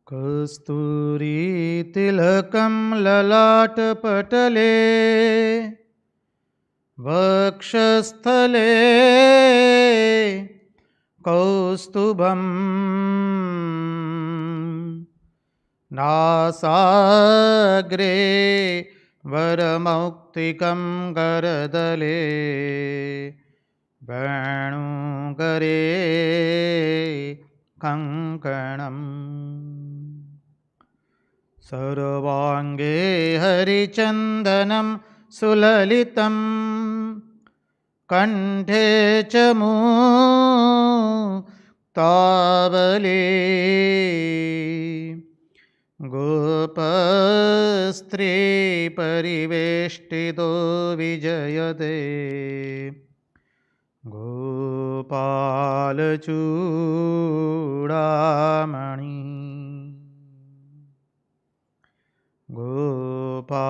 कस्तूरीतिलकं ललाटपटले वक्षस्थले कौस्तुभं नासाग्रे वरमौक्तिकं करदले वेणुकरे कङ्कणम् सर्वाङ्गे हरिचन्दनं सुललितं कण्ठे च मुक्तावली गोपस्त्रीपरिवेष्टितो विजयते गोपालचूडामणि गोपालचूडामणि।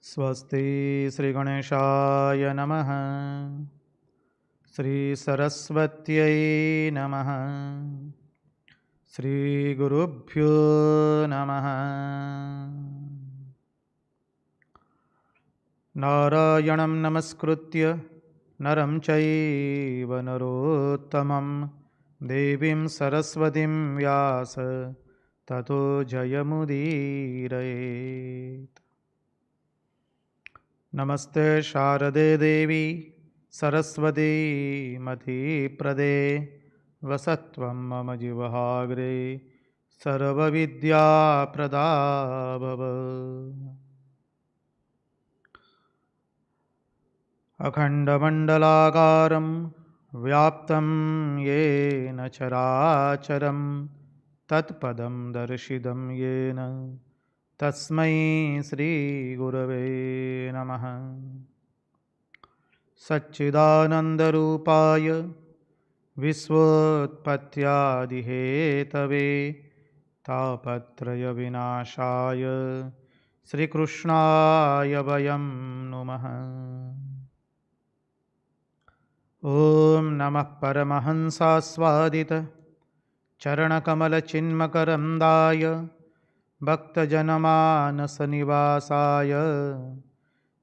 स्वस्ति श्री गणेशाय नमः। श्री सरस्वत्यै नमः। श्री गुरुभ्यो नमः। नारायणं नमस्कृत्य नरं चैव नरोत्तमं देवीं सरस्वतीं व्यास ततो जयमुदीरयेत्। नमस्ते शारदे देवी सरस्वती मतिप्रदे वसत्वं मम जिह्वाग्रे सर्वविद्याप्रदा भव। अखण्डमण्डलाकारं व्याप्तं येन चराचरं तत्पदं दर्शितं येन तस्मै श्रीगुरवे नमः। सच्चिदानन्दरूपाय विश्वोत्पत्त्यादिहेतवे तापत्रयविनाशाय श्रीकृष्णाय वयं नुमः। ॐ नमः परमहंसास्वादित चरणकमलचिन्मकरन्दाय भक्तजनमानसनिवासाय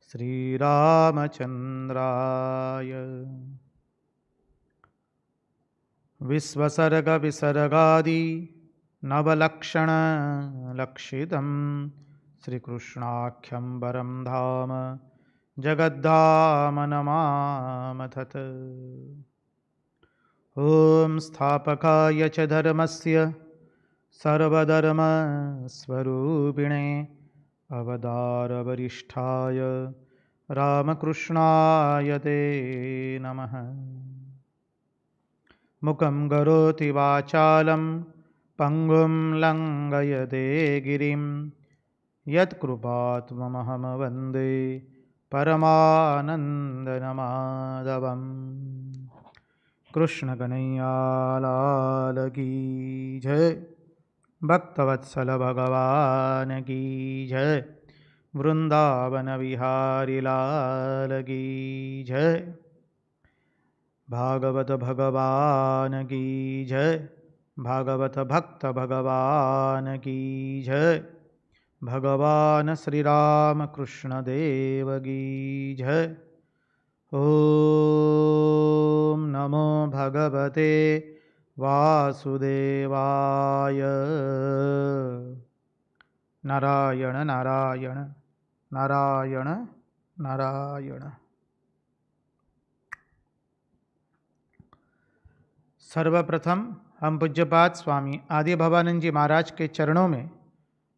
श्रीरामचन्द्राय विश्वसर्गविसर्गादि नवलक्षणलक्षितं श्रीकृष्णाख्यं वरं धाम जगद्धाम नमामथत्। ॐ स्थापकाय च धर्मस्य सर्वधर्मस्वरूपिणे अवतारवरिष्ठाय रामकृष्णाय ते नमः। मुखं करोति वाचालं पङ्गुं लङ्घयते गिरिं यत्कृपात्ममहं वन्दे परमानन्दमाधवम्। कृष्ण कन्हैया लाल की जय। भक्तवत्सल भगवान की जय। वृंदावन विहारी लाल की जय। भागवत भगवान की जय। भागवत भक्त भगवान की जय। भगवान श्री राम कृष्ण देव की जय। ओम नमो भगवते वासुदेवाय। नारायण नारायण नारायण नारायण। सर्वप्रथम हम पूज्यपाद स्वामी आदि भवानंद जी महाराज के चरणों में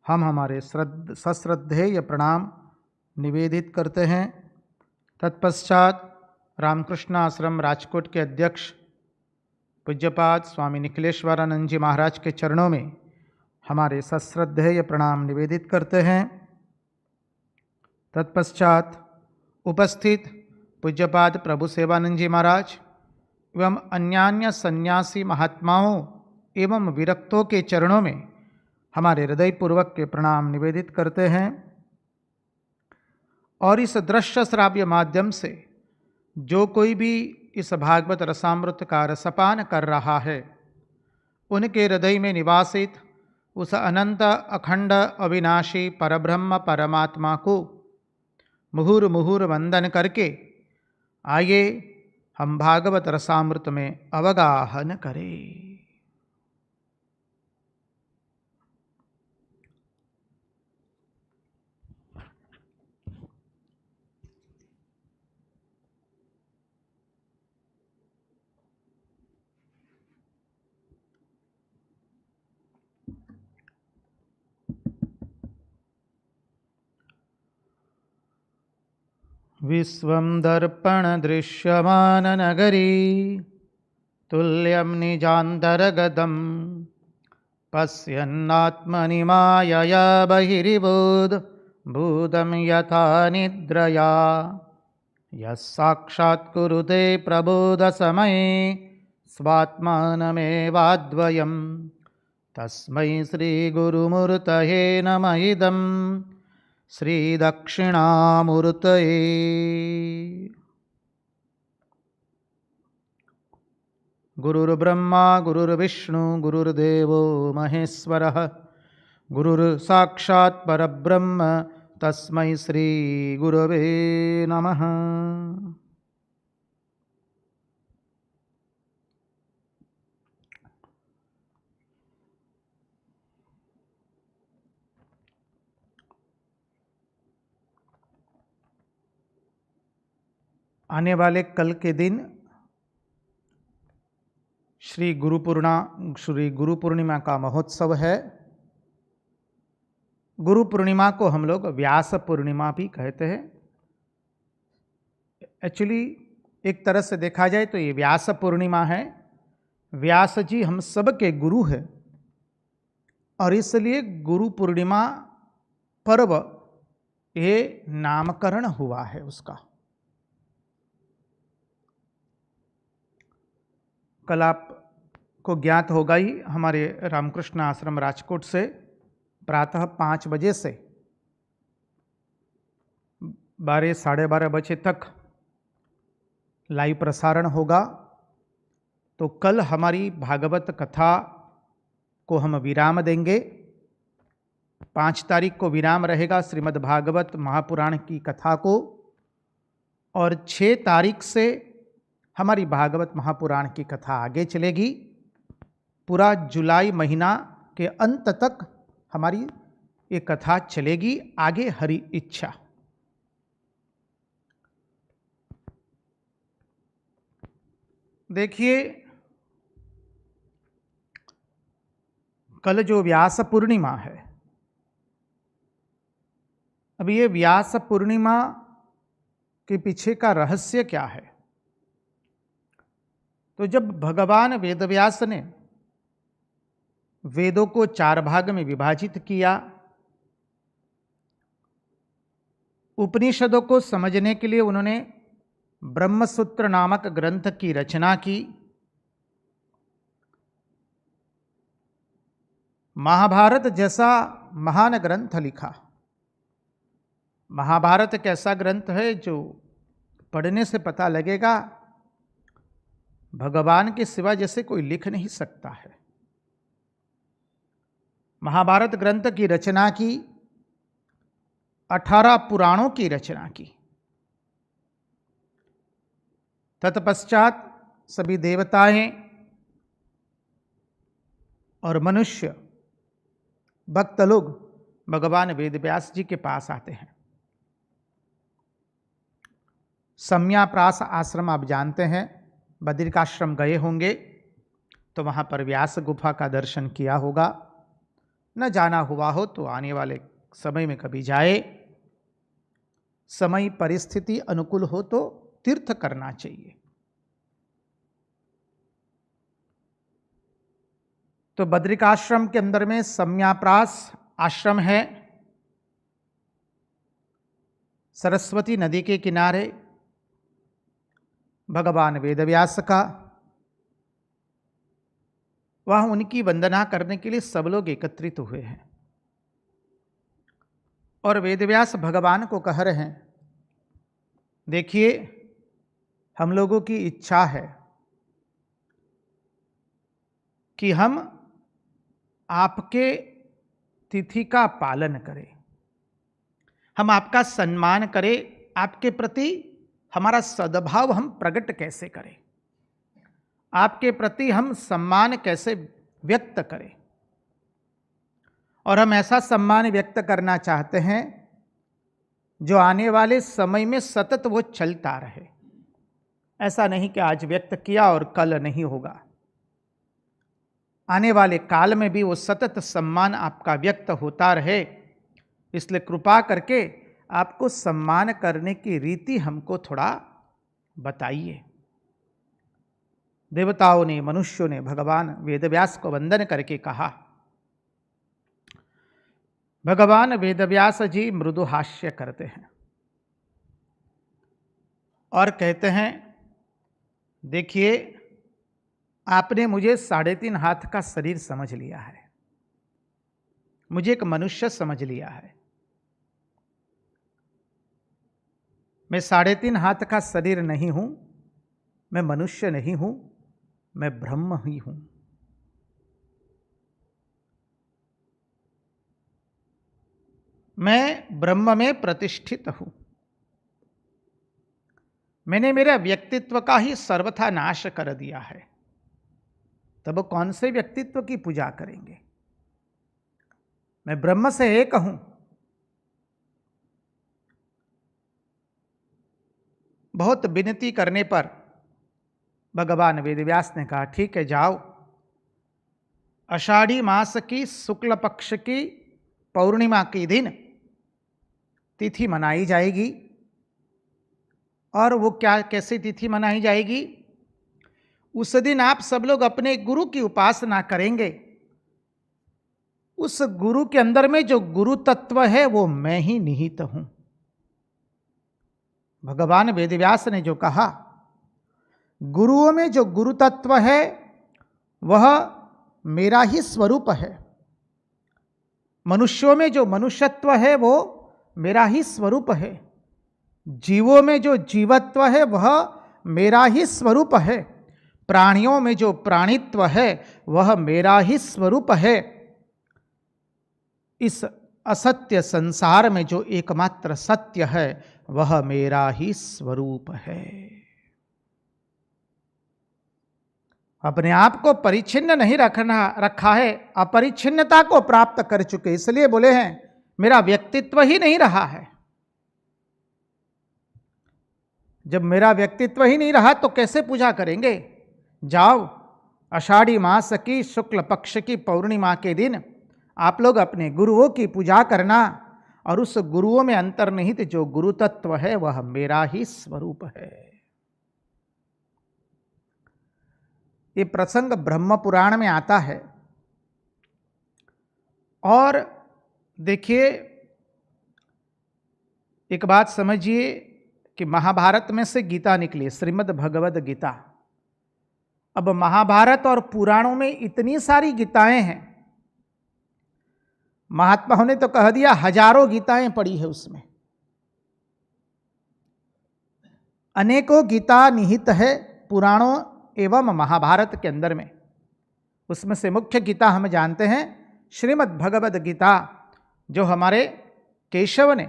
हम हमारे सश्रद्धेय प्रणाम निवेदित करते हैं। तत्पश्चात रामकृष्ण आश्रम राजकोट के अध्यक्ष पूज्यपाद स्वामी निखिलेश्वरानंद जी महाराज के चरणों में हमारे सश्रद्धेय प्रणाम निवेदित करते हैं। तत्पश्चात उपस्थित पूज्यपाद प्रभु सेवानंद जी महाराज एवं अन्यान्य सन्यासी महात्माओं एवं विरक्तों के चरणों में हमारे हृदयपूर्वक के प्रणाम निवेदित करते हैं। और इस दृश्य श्राव्य माध्यम से जो कोई भी इस भागवत रसामृत का रसपान कर रहा है, उनके हृदय में निवासित उस अनंत अखंड अविनाशी परब्रह्म परमात्मा को मुहुर मुहुर वंदन करके आइए हम भागवत रसामृत में अवगाहन करें। विश्वं दर्पण दृश्यमान नगरी तुल्यं निजान्तरगतं पश्यन्नात्मनि मायया बहिर्बोध भूतं यथा निद्रया यः साक्षात् कुरुते प्रबोधसमये स्वात्मानमेवाद्वयं तस्मै श्रीगुरुमूर्तये नमः इदं श्रीदक्षिणामूर्तये। गुरुर्ब्रह्मा गुरुर्विष्णु गुरुर्देवो महेश्वरः गुरुर्साक्षात् परब्रह्म तस्मै श्रीगुरवे नमः। आने वाले कल के दिन श्री गुरु पूर्णिमा का महोत्सव है। गुरु पूर्णिमा को हम लोग व्यास पूर्णिमा भी कहते हैं। एक्चुअली एक तरह से देखा जाए तो ये व्यास पूर्णिमा है। व्यास जी हम सब के गुरु हैं और इसलिए गुरु पूर्णिमा पर्व ये नामकरण हुआ है उसका। कल आपको ज्ञात होगा ही, हमारे रामकृष्ण आश्रम राजकोट से प्रातः 5 बजे से 12 साढ़े 12 बजे तक लाइव प्रसारण होगा। तो कल हमारी भागवत कथा को हम विराम देंगे। 5 तारीख को विराम रहेगा श्रीमद् भागवत महापुराण की कथा को, और 6 तारीख से हमारी भागवत महापुराण की कथा आगे चलेगी। पूरा जुलाई महीना के अंत तक हमारी ये कथा चलेगी। आगे हरि इच्छा। देखिए, कल जो व्यास पूर्णिमा है, अब ये व्यास पूर्णिमा के पीछे का रहस्य क्या है? तो जब भगवान वेदव्यास ने वेदों को 4 भाग में विभाजित किया, उपनिषदों को समझने के लिए उन्होंने ब्रह्मसूत्र नामक ग्रंथ की रचना की। महाभारत जैसा महान ग्रंथ लिखा। महाभारत एक ऐसा ग्रंथ है जो पढ़ने से पता लगेगा भगवान के सिवा जैसे कोई लिख नहीं सकता है। महाभारत ग्रंथ की रचना की, 18 पुराणों की रचना की। तत्पश्चात सभी देवताएं और मनुष्य भक्त लोग भगवान वेदव्यास जी के पास आते हैं। सम्याप्रास आश्रम आप जानते हैं, बद्रिकाश्रम गए होंगे तो वहाँ पर व्यास गुफा का दर्शन किया होगा। न जाना हुआ हो तो आने वाले समय में कभी जाए। समय परिस्थिति अनुकूल हो तो तीर्थ करना चाहिए। तो बद्रिकाश्रम के अंदर में सम्याप्रास आश्रम है, सरस्वती नदी के किनारे, भगवान वेदव्यास का। वहाँ उनकी वंदना करने के लिए सब लोग एकत्रित हुए हैं और वेदव्यास भगवान को कह रहे हैं, देखिए, हम लोगों की इच्छा है कि हम आपके तिथि का पालन करें, हम आपका सम्मान करें, आपके प्रति हमारा सद्भाव हम प्रकट कैसे करें, आपके प्रति हम सम्मान कैसे व्यक्त करें। और हम ऐसा सम्मान व्यक्त करना चाहते हैं जो आने वाले समय में सतत वो चलता रहे। ऐसा नहीं कि आज व्यक्त किया और कल नहीं होगा, आने वाले काल में भी वो सतत सम्मान आपका व्यक्त होता रहे। इसलिए कृपा करके आपको सम्मान करने की रीति हमको थोड़ा बताइए। देवताओं ने, मनुष्यों ने भगवान वेदव्यास को वंदन करके कहा। भगवान वेदव्यास जी मृदु हास्य करते हैं और कहते हैं, देखिए, आपने मुझे 3.5 हाथ का शरीर समझ लिया है, मुझे एक मनुष्य समझ लिया है। मैं 3.5 हाथ का शरीर नहीं हूं, मैं मनुष्य नहीं हूं, मैं ब्रह्म ही हूं। मैं ब्रह्म में प्रतिष्ठित हूं। मैंने मेरे व्यक्तित्व का ही सर्वथा नाश कर दिया है, तब कौन से व्यक्तित्व की पूजा करेंगे। मैं ब्रह्म से एक हूं। बहुत विनती करने पर भगवान वेदव्यास ने कहा, ठीक है, जाओ, आषाढ़ी मास की शुक्ल पक्ष की पौर्णिमा के दिन तिथि मनाई जाएगी। और वो क्या, कैसी तिथि मनाई जाएगी? उस दिन आप सब लोग अपने गुरु की उपासना करेंगे। उस गुरु के अंदर में जो गुरु तत्व है वो मैं ही निहित हूं। भगवान वेदव्यास ने जो कहा, गुरुओं में जो गुरु तत्व है वह मेरा ही स्वरूप है, मनुष्यों में जो मनुष्यत्व है वो मेरा ही स्वरूप है, जीवों में जो जीवत्व है वह मेरा ही स्वरूप है, प्राणियों में जो प्राणित्व है वह मेरा ही स्वरूप है। इस असत्य संसार में जो एकमात्र सत्य है वह मेरा ही स्वरूप है। अपने आप को परिच्छिन्न नहीं रखा है, अपरिच्छिन्नता को प्राप्त कर चुके, इसलिए बोले हैं मेरा व्यक्तित्व ही नहीं रहा है। जब मेरा व्यक्तित्व ही नहीं रहा तो कैसे पूजा करेंगे? जाओ, आषाढ़ी मास की शुक्ल पक्ष की पौर्णिमा के दिन आप लोग अपने गुरुओं की पूजा करना, और उस गुरुओं में अंतर्निहित जो गुरु तत्व है वह मेरा ही स्वरूप है। ये प्रसंग ब्रह्म पुराण में आता है। और देखिए, एक बात समझिए कि महाभारत में से गीता निकली, श्रीमद् भगवद गीता। अब महाभारत और पुराणों में इतनी सारी गीताएं हैं, महात्माओं ने तो कह दिया हजारों गीताएं पड़ी है उसमें। अनेकों गीता निहित है पुराणों एवं महाभारत के अंदर में। उसमें से मुख्य गीता हम जानते हैं श्रीमद् भगवद गीता, जो हमारे केशव ने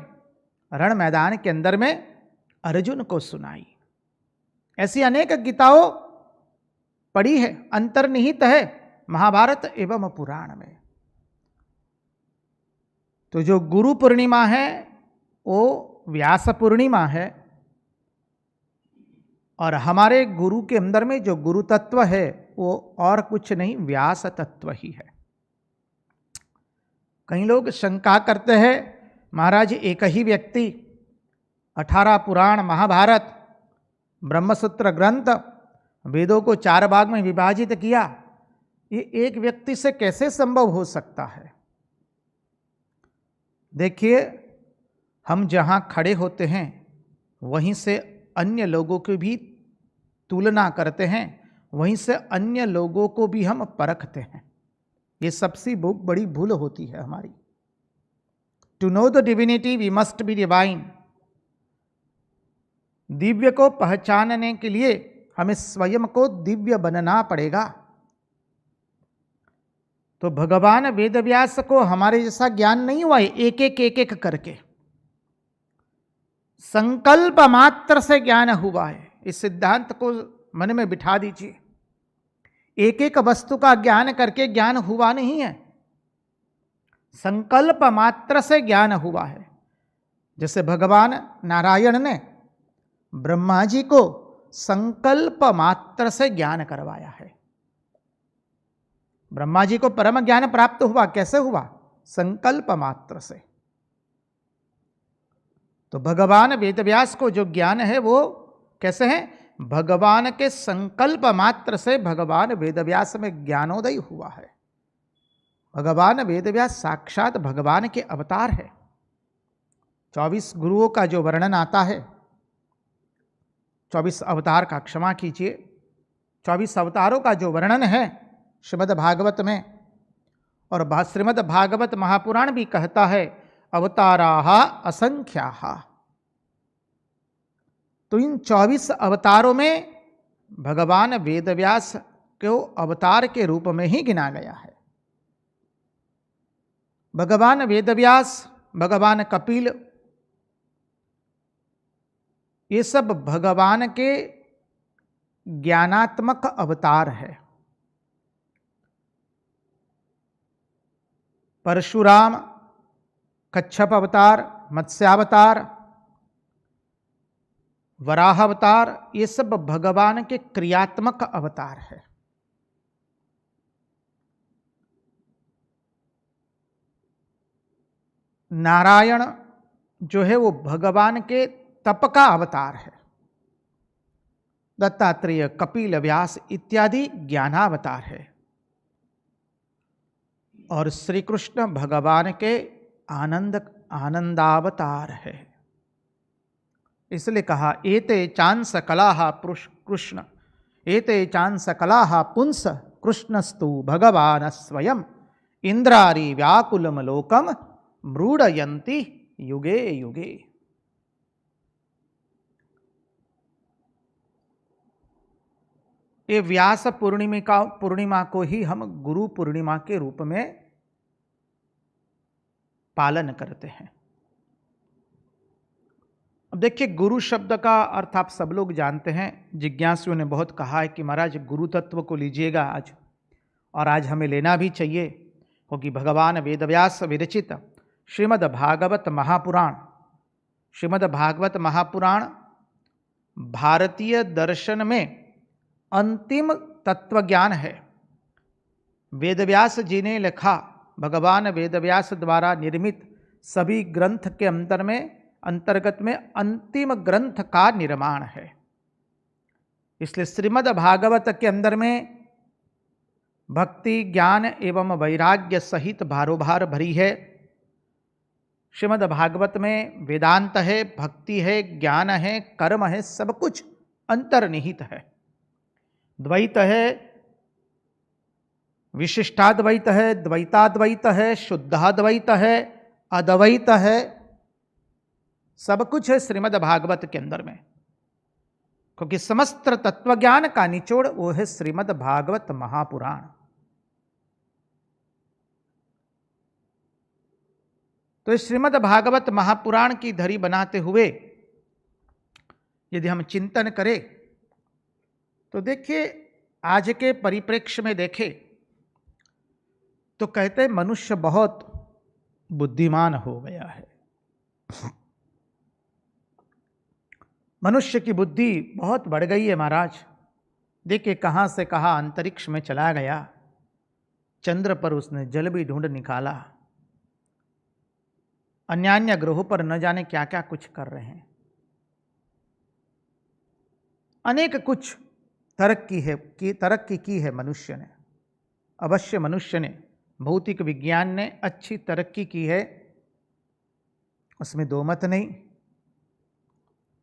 रण मैदान के अंदर में अर्जुन को सुनाई। ऐसी अनेक गीताओं पड़ी है, अंतर्निहित है महाभारत एवं पुराण में। तो जो गुरु पूर्णिमा है वो व्यास पूर्णिमा है, और हमारे गुरु के अंदर में जो गुरु तत्व है वो और कुछ नहीं, व्यास तत्व ही है। कई लोग शंका करते हैं, महाराज एक ही व्यक्ति 18 पुराण, महाभारत, ब्रह्मसूत्र ग्रंथ, वेदों को 4 भाग में विभाजित किया, ये एक व्यक्ति से कैसे संभव हो सकता है? देखिए, हम जहाँ खड़े होते हैं वहीं से अन्य लोगों की भी तुलना करते हैं, वहीं से अन्य लोगों को भी हम परखते हैं। ये सबसे बड़ी भूल होती है हमारी। To know the divinity we must be divine. दिव्य को पहचानने के लिए हमें स्वयं को दिव्य बनना पड़ेगा। तो भगवान वेदव्यास को हमारे जैसा ज्ञान नहीं हुआ है एक एक करके, संकल्प मात्र से ज्ञान हुआ है। इस सिद्धांत को मन में बिठा दीजिए। एक एक वस्तु का ज्ञान करके ज्ञान हुआ नहीं है, संकल्प मात्र से ज्ञान हुआ है। जैसे भगवान नारायण ने ब्रह्मा जी को संकल्प मात्र से ज्ञान करवाया है। ब्रह्मा जी को परम ज्ञान प्राप्त हुआ, कैसे हुआ? संकल्प मात्र से। तो भगवान वेदव्यास को जो ज्ञान है वो कैसे है? भगवान के संकल्प मात्र से भगवान वेदव्यास में ज्ञानोदय हुआ है। भगवान वेदव्यास साक्षात भगवान के अवतार है। 24 गुरुओं का जो वर्णन आता है, 24 अवतार का, क्षमा कीजिए, 24 अवतारों का जो वर्णन है श्रीमद् भागवत में, और श्रीमद् भागवत महापुराण भी कहता है अवताराः असंख्याः। तो इन 24 अवतारों में भगवान वेदव्यास को अवतार के रूप में ही गिना गया है। भगवान वेदव्यास, भगवान कपिल, ये सब भगवान के ज्ञानात्मक अवतार है। परशुराम, कच्छप अवतार, मत्स्यावतार, वराह अवतार, ये सब भगवान के क्रियात्मक अवतार है। नारायण जो है वो भगवान के तप का अवतार है। दत्तात्रेय, कपिल, व्यास इत्यादि ज्ञानावतार है। और श्री कृष्ण भगवान के आनंदावतार है। इसलिए कहा एते चांस कलाः कृष्ण, एते चांस कलाः पुंस कृष्णस्तु भगवान स्वयं इंद्रारी व्याकुलम लोकम मृडयन्ति युगे युगे। ये व्यास पूर्णिमा को ही हम गुरु पूर्णिमा के रूप में पालन करते हैं। अब देखिए, गुरु शब्द का अर्थ आप सब लोग जानते हैं। जिज्ञासुओं ने बहुत कहा है कि महाराज गुरु तत्व को लीजिएगा आज, और आज हमें लेना भी चाहिए, क्योंकि भगवान वेदव्यास विरचित श्रीमद् भागवत महापुराण, श्रीमद् भागवत महापुराण भारतीय दर्शन में अंतिम तत्वज्ञान है। वेदव्यास जी ने लिखा, भगवान वेदव्यास द्वारा निर्मित सभी ग्रंथ के अंतर्गत में अंतिम ग्रंथ का निर्माण है। इसलिए श्रीमद् भागवत के अंदर में भक्ति, ज्ञान एवं वैराग्य सहित भारोभार भरी है। श्रीमद् भागवत में वेदांत है, भक्ति है, ज्ञान है, कर्म है, सब कुछ अंतर्निहित है। द्वैत है, विशिष्टाद्वैत है, द्वैताद्वैत है, शुद्धाद्वैत है, अद्वैत है, सब कुछ है श्रीमद् भागवत के अंदर में। क्योंकि समस्त तत्वज्ञान का निचोड़ वो है श्रीमद् भागवत महापुराण। तो इस श्रीमद् भागवत महापुराण की धरी बनाते हुए यदि हम चिंतन करें तो देखिए, आज के परिप्रेक्ष्य में देखें तो कहते हैं मनुष्य बहुत बुद्धिमान हो गया है। मनुष्य की बुद्धि बहुत बढ़ गई है महाराज। देखिए कहाँ से कहाँ अंतरिक्ष में चला गया, चंद्र पर उसने जल भी ढूंढ निकाला, अन्य ग्रहों पर न जाने क्या क्या कुछ कर रहे हैं। अनेक कुछ तरक्की की है मनुष्य ने। अवश्य मनुष्य ने, भौतिक विज्ञान ने अच्छी तरक्की की है, उसमें दो मत नहीं।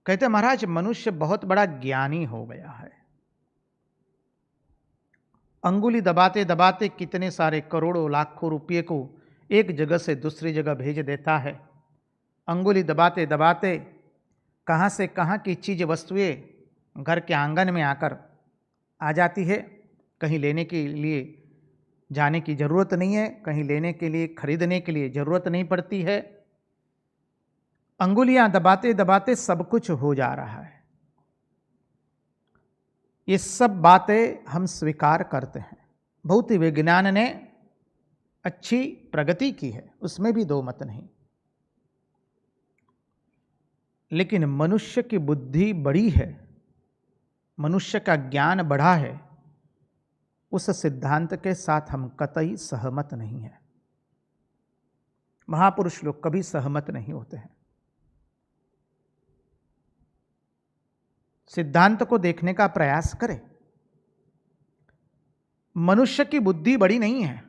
कहते महाराज मनुष्य बहुत बड़ा ज्ञानी हो गया है। अंगुली दबाते दबाते कितने सारे करोड़ों लाखों रुपये को एक जगह से दूसरी जगह भेज देता है। अंगुली दबाते दबाते कहाँ से कहाँ की चीज़ वस्तुएं घर के आंगन में आकर आ जाती है। कहीं लेने के लिए जाने की ज़रूरत नहीं है, कहीं लेने के लिए खरीदने के लिए ज़रूरत नहीं पड़ती है। अंगुलियां दबाते दबाते सब कुछ हो जा रहा है। ये सब बातें हम स्वीकार करते हैं। भौतिक विज्ञान ने अच्छी प्रगति की है, उसमें भी दो मत नहीं। लेकिन मनुष्य की बुद्धि बड़ी है, मनुष्य का ज्ञान बढ़ा है, उस सिद्धांत के साथ हम कतई सहमत नहीं हैं। महापुरुष लोग कभी सहमत नहीं होते हैं। सिद्धांत को देखने का प्रयास करें। मनुष्य की बुद्धि बड़ी नहीं है।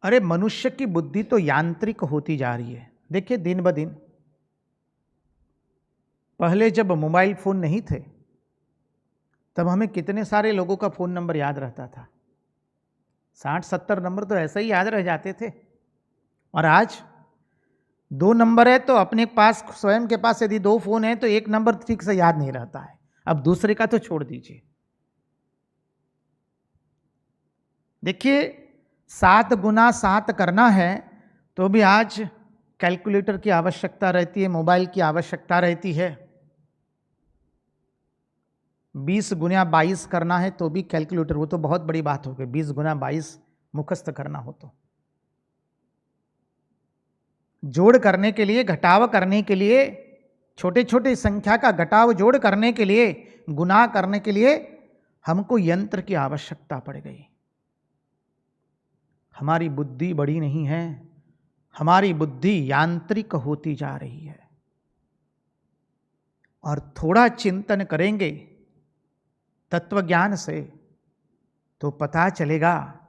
अरे मनुष्य की बुद्धि तो यांत्रिक होती जा रही है। देखिए दिन ब दिन, पहले जब मोबाइल फोन नहीं थे तब हमें कितने सारे लोगों का फोन नंबर याद रहता था। 60-70 नंबर तो ऐसे ही याद रह जाते थे। और आज 2 नंबर है तो अपने पास, स्वयं के पास यदि 2 फोन है तो एक नंबर ठीक से याद नहीं रहता है, अब दूसरे का तो छोड़ दीजिए। देखिए 7 गुना 7 करना है तो भी आज कैलकुलेटर की आवश्यकता रहती है, मोबाइल की आवश्यकता रहती है। 20 गुना 22 करना है तो भी कैलकुलेटर, वो तो बहुत बड़ी बात हो गई। 20 गुना 22 मुखस्त करना हो तो, जोड़ करने के लिए, घटाव करने के लिए, छोटे छोटे संख्या का घटाव जोड़ करने के लिए, गुना करने के लिए हमको यंत्र की आवश्यकता पड़ गई। हमारी बुद्धि बड़ी नहीं है, हमारी बुद्धि यांत्रिक होती जा रही है। और थोड़ा चिंतन करेंगे तत्वज्ञान से तो पता चलेगा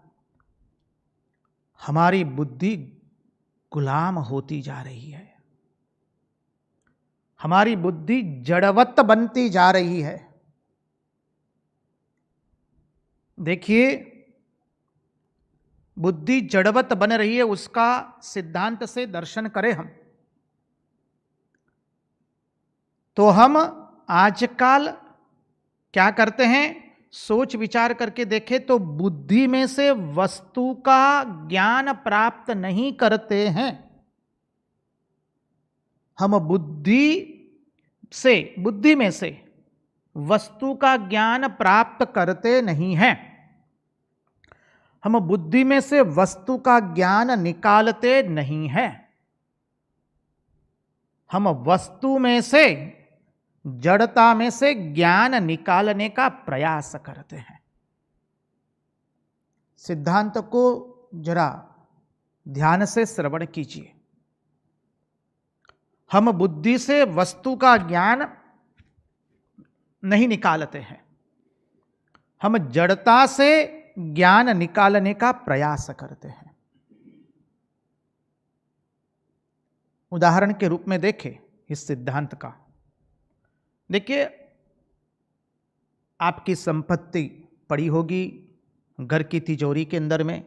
हमारी बुद्धि गुलाम होती जा रही है, हमारी बुद्धि जड़वत बनती जा रही है। देखिए बुद्धि जड़वत बन रही है, उसका सिद्धांत से दर्शन करें हम तो हम आजकल क्या करते हैं, सोच विचार करके देखें तो बुद्धि में से वस्तु का ज्ञान प्राप्त नहीं करते हैं। हम बुद्धि में से वस्तु का ज्ञान प्राप्त करते नहीं हैं। हम बुद्धि में से वस्तु का ज्ञान निकालते नहीं हैं। हम वस्तु में से, जड़ता में से ज्ञान निकालने का प्रयास करते हैं। सिद्धांत को जरा ध्यान से श्रवण कीजिए। हम बुद्धि से वस्तु का ज्ञान नहीं निकालते हैं, हम जड़ता से ज्ञान निकालने का प्रयास करते हैं। उदाहरण के रूप में देखें इस सिद्धांत का। देखिए आपकी संपत्ति पड़ी होगी घर की तिजोरी के अंदर में,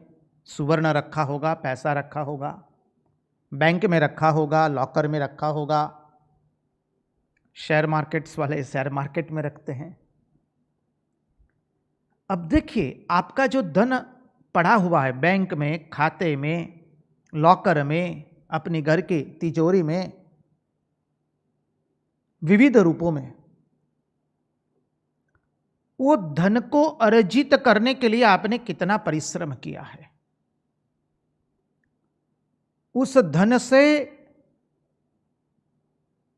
सुवर्ण रखा होगा, पैसा रखा होगा, बैंक में रखा होगा, लॉकर में रखा होगा, शेयर मार्केट्स वाले शेयर मार्केट में रखते हैं। अब देखिए आपका जो धन पड़ा हुआ है बैंक में, खाते में, लॉकर में, अपने घर की तिजोरी में, विविध रूपों में, वो धन को अर्जित करने के लिए आपने कितना परिश्रम किया है। उस धन से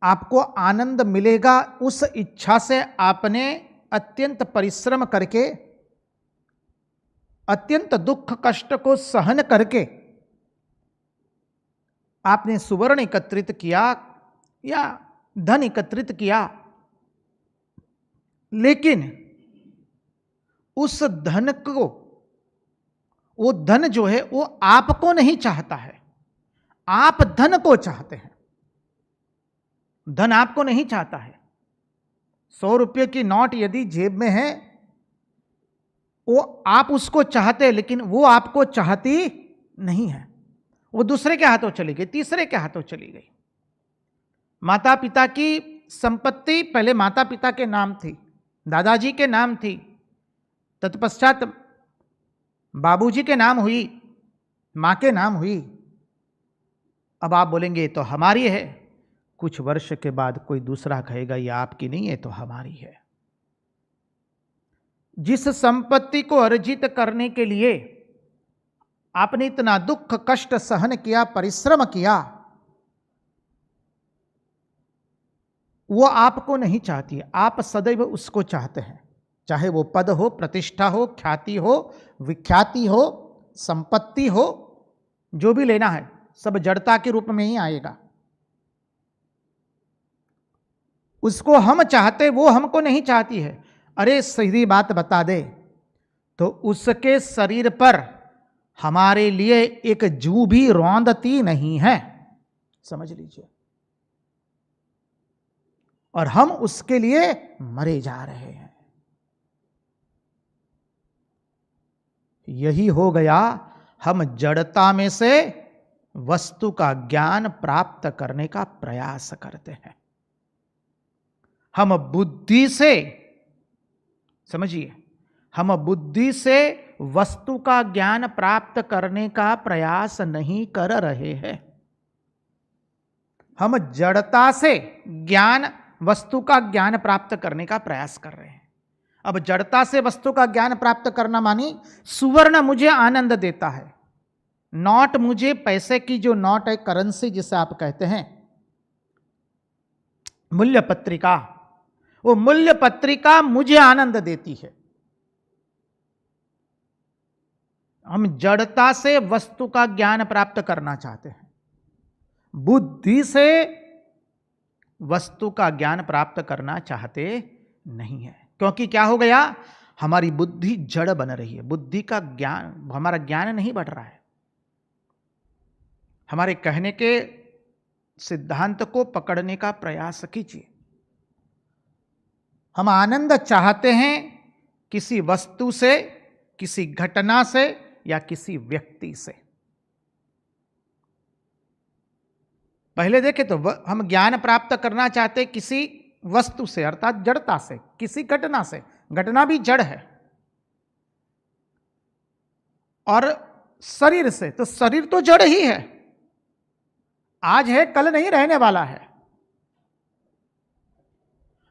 आपको आनंद मिलेगा, उस इच्छा से आपने अत्यंत परिश्रम करके, अत्यंत दुख कष्ट को सहन करके आपने सुवर्ण एकत्रित किया या धन एकत्रित किया। लेकिन उस धन को, वो धन जो है वो आपको नहीं चाहता है, आप धन को चाहते हैं। धन आपको नहीं चाहता है। 100 रुपये की नोट यदि जेब में है, वो आप उसको चाहते हैं, लेकिन वो आपको चाहती नहीं है। वो दूसरे के हाथों चली गई, तीसरे के हाथों चली गई। माता पिता की संपत्ति पहले माता पिता के नाम थी, दादाजी के नाम थी, तत्पश्चात बाबूजी के नाम हुई, मां के नाम हुई। अब आप बोलेंगे ये तो हमारी है, कुछ वर्ष के बाद कोई दूसरा कहेगा ये आपकी नहीं है तो हमारी है। जिस संपत्ति को अर्जित करने के लिए आपने इतना दुख कष्ट सहन किया, परिश्रम किया, वो आपको नहीं चाहती, आप सदैव उसको चाहते हैं। चाहे वो पद हो, प्रतिष्ठा हो, ख्याति हो, विख्याति हो, संपत्ति हो, जो भी लेना है सब जड़ता के रूप में ही आएगा। उसको हम चाहते, वो हमको नहीं चाहती है। अरे सीधी बात बता दे तो उसके शरीर पर हमारे लिए एक जू भी रौंदती नहीं है, समझ लीजिए, और हम उसके लिए मरे जा रहे हैं। यही हो गया, हम जड़ता में से वस्तु का ज्ञान प्राप्त करने का प्रयास करते हैं। हम बुद्धि से, समझिए, हम बुद्धि से वस्तु का ज्ञान प्राप्त करने का प्रयास नहीं कर रहे हैं। हम जड़ता से ज्ञान, वस्तु का ज्ञान प्राप्त करने का प्रयास कर रहे हैं। अब जड़ता से वस्तु का ज्ञान प्राप्त करना मानी सुवर्ण मुझे आनंद देता है, नोट मुझे, पैसे की जो नोट है, करेंसी जिसे आप कहते हैं, मूल्य पत्रिका, वो मूल्य पत्रिका मुझे आनंद देती है। हम जड़ता से वस्तु का ज्ञान प्राप्त करना चाहते हैं, बुद्धि से वस्तु का ज्ञान प्राप्त करना चाहते नहीं है। क्योंकि क्या हो गया, हमारी बुद्धि जड़ बन रही है, बुद्धि का ज्ञान, हमारा ज्ञान नहीं बढ़ रहा है। हमारे कहने के सिद्धांत को पकड़ने का प्रयास कीजिए। हम आनंद चाहते हैं किसी वस्तु से, किसी घटना से या किसी व्यक्ति से। पहले देखें तो हम ज्ञान प्राप्त करना चाहते किसी वस्तु से, अर्थात जड़ता से, किसी घटना से। घटना भी जड़ है। और शरीर से, तो शरीर तो जड़ ही है, आज है कल नहीं रहने वाला है।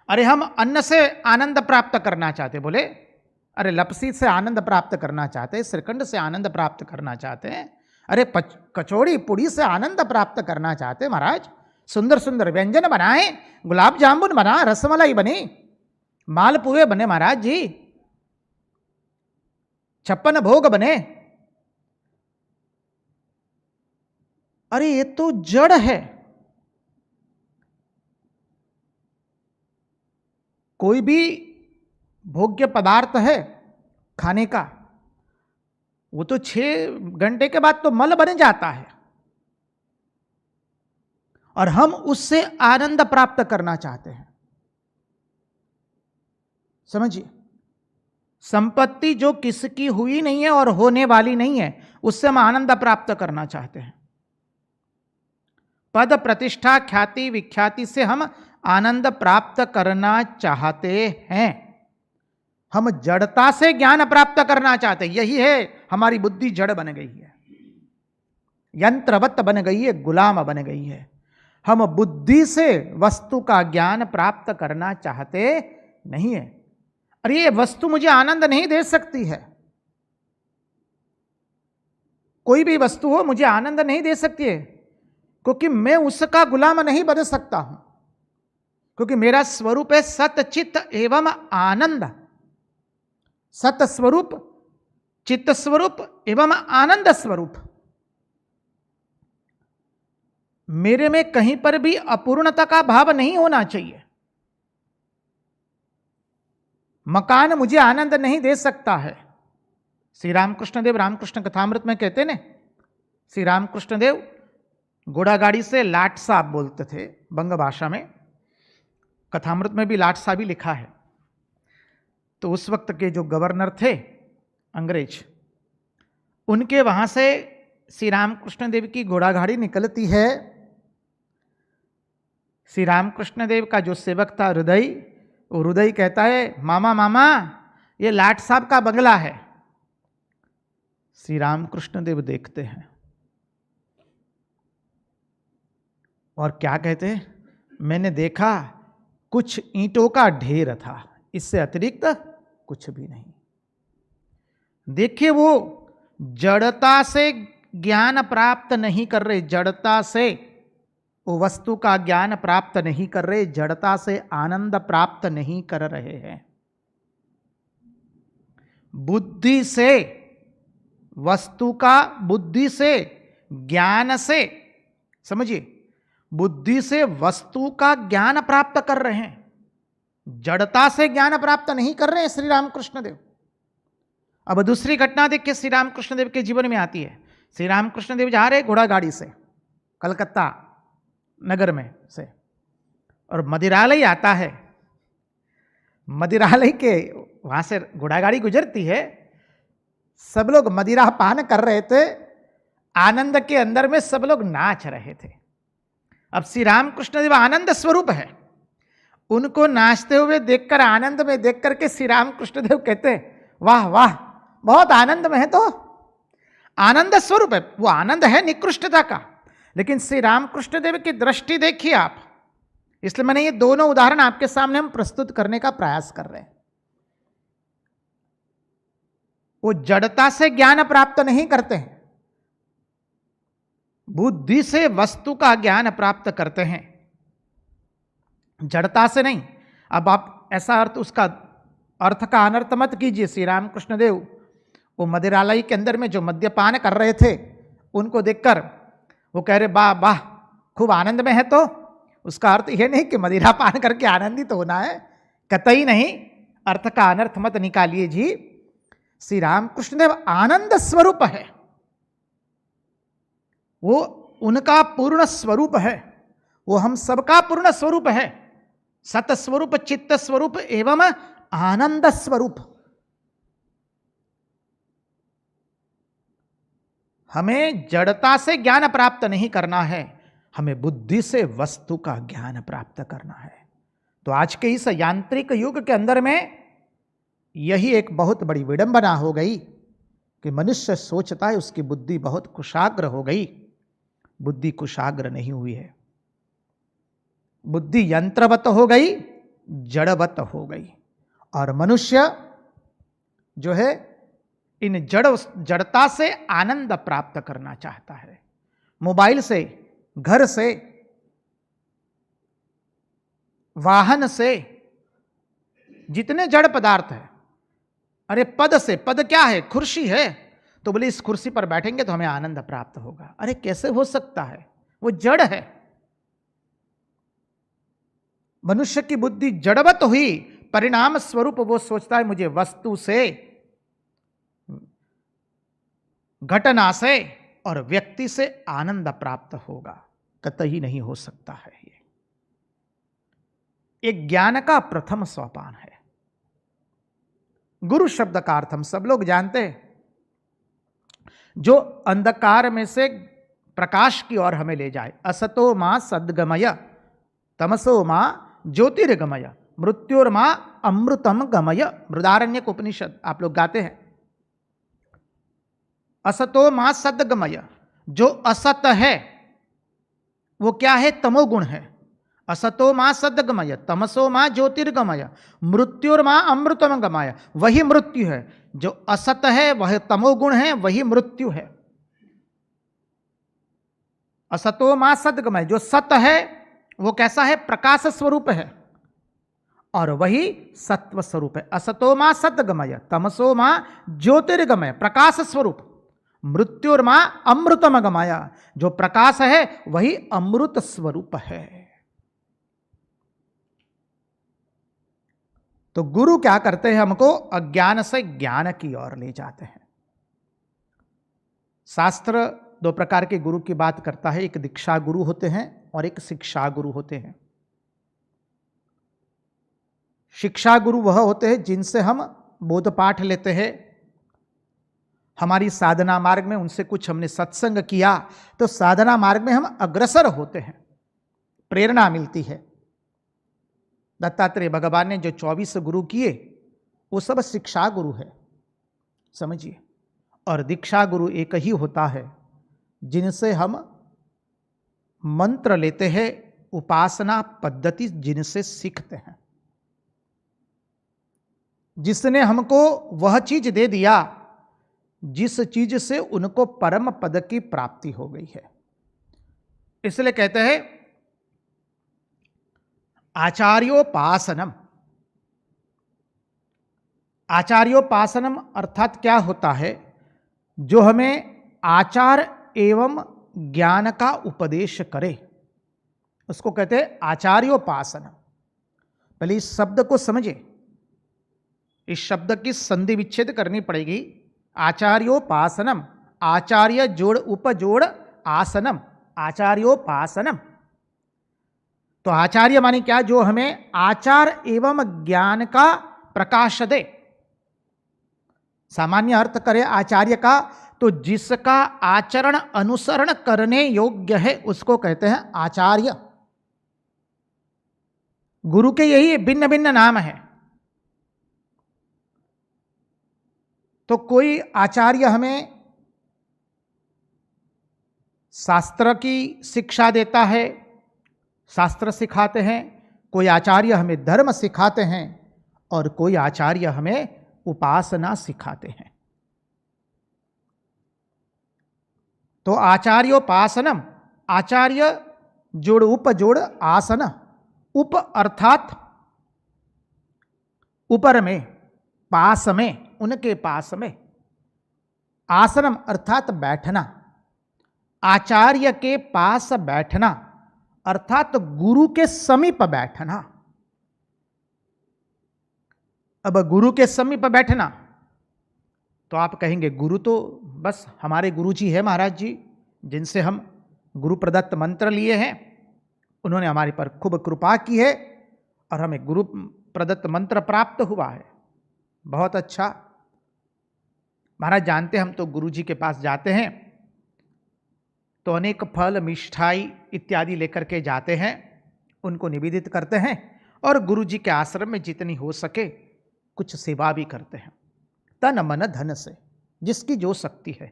अरे हम अन्न से आनंद प्राप्त करना चाहते, बोले अरे लपसी से आनंद प्राप्त करना चाहते, श्रीखंड से आनंद प्राप्त करना चाहते हैं, अरे कचौड़ी पुड़ी से आनंद प्राप्त करना चाहते महाराज, सुंदर सुंदर व्यंजन बनाए, गुलाब जामुन बना, रसमलाई बनी, मालपुए बने महाराज जी, 56 भोग बने। अरे ये तो जड़ है। कोई भी भोग्य पदार्थ है खाने का, वो तो 6 घंटे के बाद तो मल बन जाता है, और हम उससे आनंद प्राप्त करना चाहते हैं। समझिए, संपत्ति जो किसकी हुई नहीं है और होने वाली नहीं है, उससे हम आनंद प्राप्त करना चाहते हैं। पद, प्रतिष्ठा, ख्याति, विख्याति से हम आनंद प्राप्त करना चाहते हैं। हम जड़ता से ज्ञान प्राप्त करना चाहते हैं। यही है, हमारी बुद्धि जड़ बन गई है, यंत्रवत बन गई है, गुलाम बन गई है। हम बुद्धि से वस्तु का ज्ञान प्राप्त करना चाहते नहीं है। अरे ये वस्तु मुझे आनंद नहीं दे सकती है, कोई भी वस्तु हो मुझे आनंद नहीं दे सकती है, क्योंकि मैं उसका गुलाम नहीं बन सकता हूं, क्योंकि मेरा स्वरूप है सतचित एवं आनंद। सत स्वरूप, चित्त स्वरूप एवं आनंद स्वरूप। मेरे में कहीं पर भी अपूर्णता का भाव नहीं होना चाहिए। मकान मुझे आनंद नहीं दे सकता है। श्री रामकृष्ण देव रामकृष्ण कथामृत में कहते ने, श्री रामकृष्ण देव घोड़ा गाड़ी से लाट साहब बोलते थे बंग भाषा में, कथामृत में भी लाट साहब ही लिखा है। तो उस वक्त के जो गवर्नर थे अंग्रेज, उनके वहां से श्री रामकृष्ण देव की घोड़ा गाड़ी निकलती है श्री रामकृष्ण देव का जो सेवक था हृदय, वो हृदय कहता है मामा मामा ये लाट साहब का बंगला है। श्री रामकृष्ण देव देखते हैं और क्या कहते हैं, मैंने देखा कुछ ईंटों का ढेर था, इससे अतिरिक्त कुछ भी नहीं। देखिए वो जड़ता से ज्ञान प्राप्त नहीं कर रहे, जड़ता से वो वस्तु का ज्ञान प्राप्त नहीं कर रहे, जड़ता से आनंद प्राप्त नहीं कर रहे हैं। बुद्धि से वस्तु का, बुद्धि से ज्ञान से, समझिए बुद्धि से वस्तु का ज्ञान प्राप्त कर रहे हैं, जड़ता से ज्ञान प्राप्त नहीं कर रहे हैं श्री रामकृष्ण देव। अब दूसरी घटना देखिए श्री रामकृष्ण देव के जीवन में आती है। श्री रामकृष्ण देव जा रहे घोड़ा गाड़ी से कलकत्ता नगर में से, और मदिरालय आता है। मदिरालय के वहां से घोड़ा गाड़ी गुजरती है, सब लोग मदिरा पान कर रहे थे, आनंद के अंदर में सब लोग नाच रहे थे। अब श्री रामकृष्ण देव आनंद स्वरूप है, उनको नाचते हुए देखकर, आनंद में देख करके श्री रामकृष्ण देव कहते हैं वाह वाह बहुत आनंद में है। तो आनंद स्वरूप है, वो आनंद है निकृष्टता का, लेकिन श्री रामकृष्ण देव की दृष्टि देखिए आप। इसलिए मैंने ये दोनों उदाहरण आपके सामने हम प्रस्तुत करने का प्रयास कर रहे हैं। वो जड़ता से ज्ञान प्राप्त नहीं करते हैं, बुद्धि से वस्तु का ज्ञान प्राप्त करते हैं, जड़ता से नहीं। अब आप ऐसा अर्थ, उसका अर्थ का अनर्थ मत कीजिए। श्री रामकृष्ण देव वो मदिरालय के अंदर में जो मद्यपान कर रहे थे, उनको देखकर वो कह रहे वाह वाह खूब आनंद में है, तो उसका अर्थ यह नहीं कि मदिरा पान करके आनंदित तो होना है, कतई नहीं। अर्थ का अनर्थ मत निकालिए जी। श्री रामकृष्ण देव आनंद स्वरूप है, वो उनका पूर्ण स्वरूप है, वो हम सबका पूर्ण स्वरूप है, सत स्वरूप, चित्त स्वरूप एवं आनंद स्वरूप। हमें जड़ता से ज्ञान प्राप्त नहीं करना है, हमें बुद्धि से वस्तु का ज्ञान प्राप्त करना है। तो आज के इस यांत्रिक युग के अंदर में यही एक बहुत बड़ी विडंबना हो गई कि मनुष्य सोचता है उसकी बुद्धि बहुत कुशाग्र हो गई, बुद्धि कुशाग्र नहीं हुई है। बुद्धि यंत्रवत हो गई, जड़वत हो गई, और मनुष्य जो है इन जड़ता से आनंद प्राप्त करना चाहता है। मोबाइल से, घर से, वाहन से, जितने जड़ पदार्थ है। अरे पद से, पद क्या है? कुर्सी है, तो बोले इस कुर्सी पर बैठेंगे तो हमें आनंद प्राप्त होगा। अरे कैसे हो सकता है? वो जड़ है। मनुष्य की बुद्धि जड़वत हुई, परिणाम स्वरूप वो सोचता है मुझे वस्तु से, घटना से और व्यक्ति से आनंद प्राप्त होगा। कतई नहीं हो सकता है। ये ज्ञान का प्रथम सोपान है। गुरु शब्द का अर्थ हम सब लोग जानते हैं, जो अंधकार में से प्रकाश की ओर हमें ले जाए। असतो मां सद्गमय, तमसो मां ज्योतिर्गमय, मृत्योर्मा अमृतम गमय। बृहदारण्यक उपनिषद आप लोग गाते हैं। असतो मां सद्गमय, जो असत है वो क्या है? तमोगुण है। असतो मां सद्गमय, तमसो मां ज्योतिर्गमय, मृत्युर्मा अमृतम गमय। वही मृत्यु है। जो असत है वह तमोगुण है, वही मृत्यु है। असतो मां सद्गमय, जो सत है वो कैसा है? प्रकाश स्वरूप है, और वही सत्व स्वरूप है। असतो मां सद्गमय, तमसो मां ज्योतिर्गमय, प्रकाश स्वरूप। मृत्युर्मा अमृतम गमय, जो प्रकाश है वही अमृत स्वरूप है। तो गुरु क्या करते हैं? हमको अज्ञान से ज्ञान की ओर ले जाते हैं। शास्त्र दो प्रकार के गुरु की बात करता है। एक दीक्षा गुरु होते हैं और एक शिक्षा गुरु होते हैं। शिक्षा गुरु वह होते हैं जिनसे हम बोध पाठ लेते हैं, हमारी साधना मार्ग में उनसे कुछ हमने सत्संग किया तो साधना मार्ग में हम अग्रसर होते हैं। प्रेरणा मिलती है। दत्तात्रेय भगवान ने जो 24 गुरु किए वो सब शिक्षा गुरु है, समझिए। और दीक्षा गुरु एक ही होता है जिनसे हम मंत्र लेते हैं, उपासना पद्धति जिनसे सीखते हैं, जिसने हमको वह चीज दे दिया जिस चीज से उनको परम पद की प्राप्ति हो गई है। इसलिए कहते हैं आचार्योपासनम। आचार्योपासनम अर्थात क्या होता है? जो हमें आचार एवं ज्ञान का उपदेश करे, उसको कहते हैं आचार्योपासनम। पहले इस शब्द को समझे, इस शब्द की संधि विच्छेद करनी पड़ेगी। आचार्योपासनम, आचार्य जोड़ उपजोड़ आसनम, आचार्योपासनम। तो आचार्य माने क्या? जो हमें आचार एवं ज्ञान का प्रकाश दे। सामान्य अर्थ करे आचार्य का तो जिसका आचरण अनुसरण करने योग्य है उसको कहते हैं आचार्य। गुरु के यही भिन्न भिन्न नाम है। तो कोई आचार्य हमें शास्त्र की शिक्षा देता है, शास्त्र सिखाते हैं। कोई आचार्य हमें धर्म सिखाते हैं और कोई आचार्य हमें उपासना सिखाते हैं। तो आचार्योपासनम, आचार्य जोड़ उपजोड़ आसन। उप अर्थात ऊपर में, पास में, उनके पास में। आसनम अर्थात बैठना, आचार्य के पास बैठना अर्थात गुरु के समीप बैठना। अब गुरु के समीप बैठना तो आप कहेंगे गुरु तो बस हमारे गुरु जी है महाराज जी, जिनसे हम गुरु प्रदत्त मंत्र लिए हैं, उन्होंने हमारे पर खूब कृपा की है और हमें गुरु प्रदत्त मंत्र प्राप्त हुआ है। बहुत अच्छा महाराज, जानते हम तो गुरु जी के पास जाते हैं तो अनेक फल मिष्ठाई इत्यादि लेकर के जाते हैं, उनको निवेदित करते हैं और गुरु जी के आश्रम में जितनी हो सके कुछ सेवा भी करते हैं, तन मन धन से, जिसकी जो शक्ति है।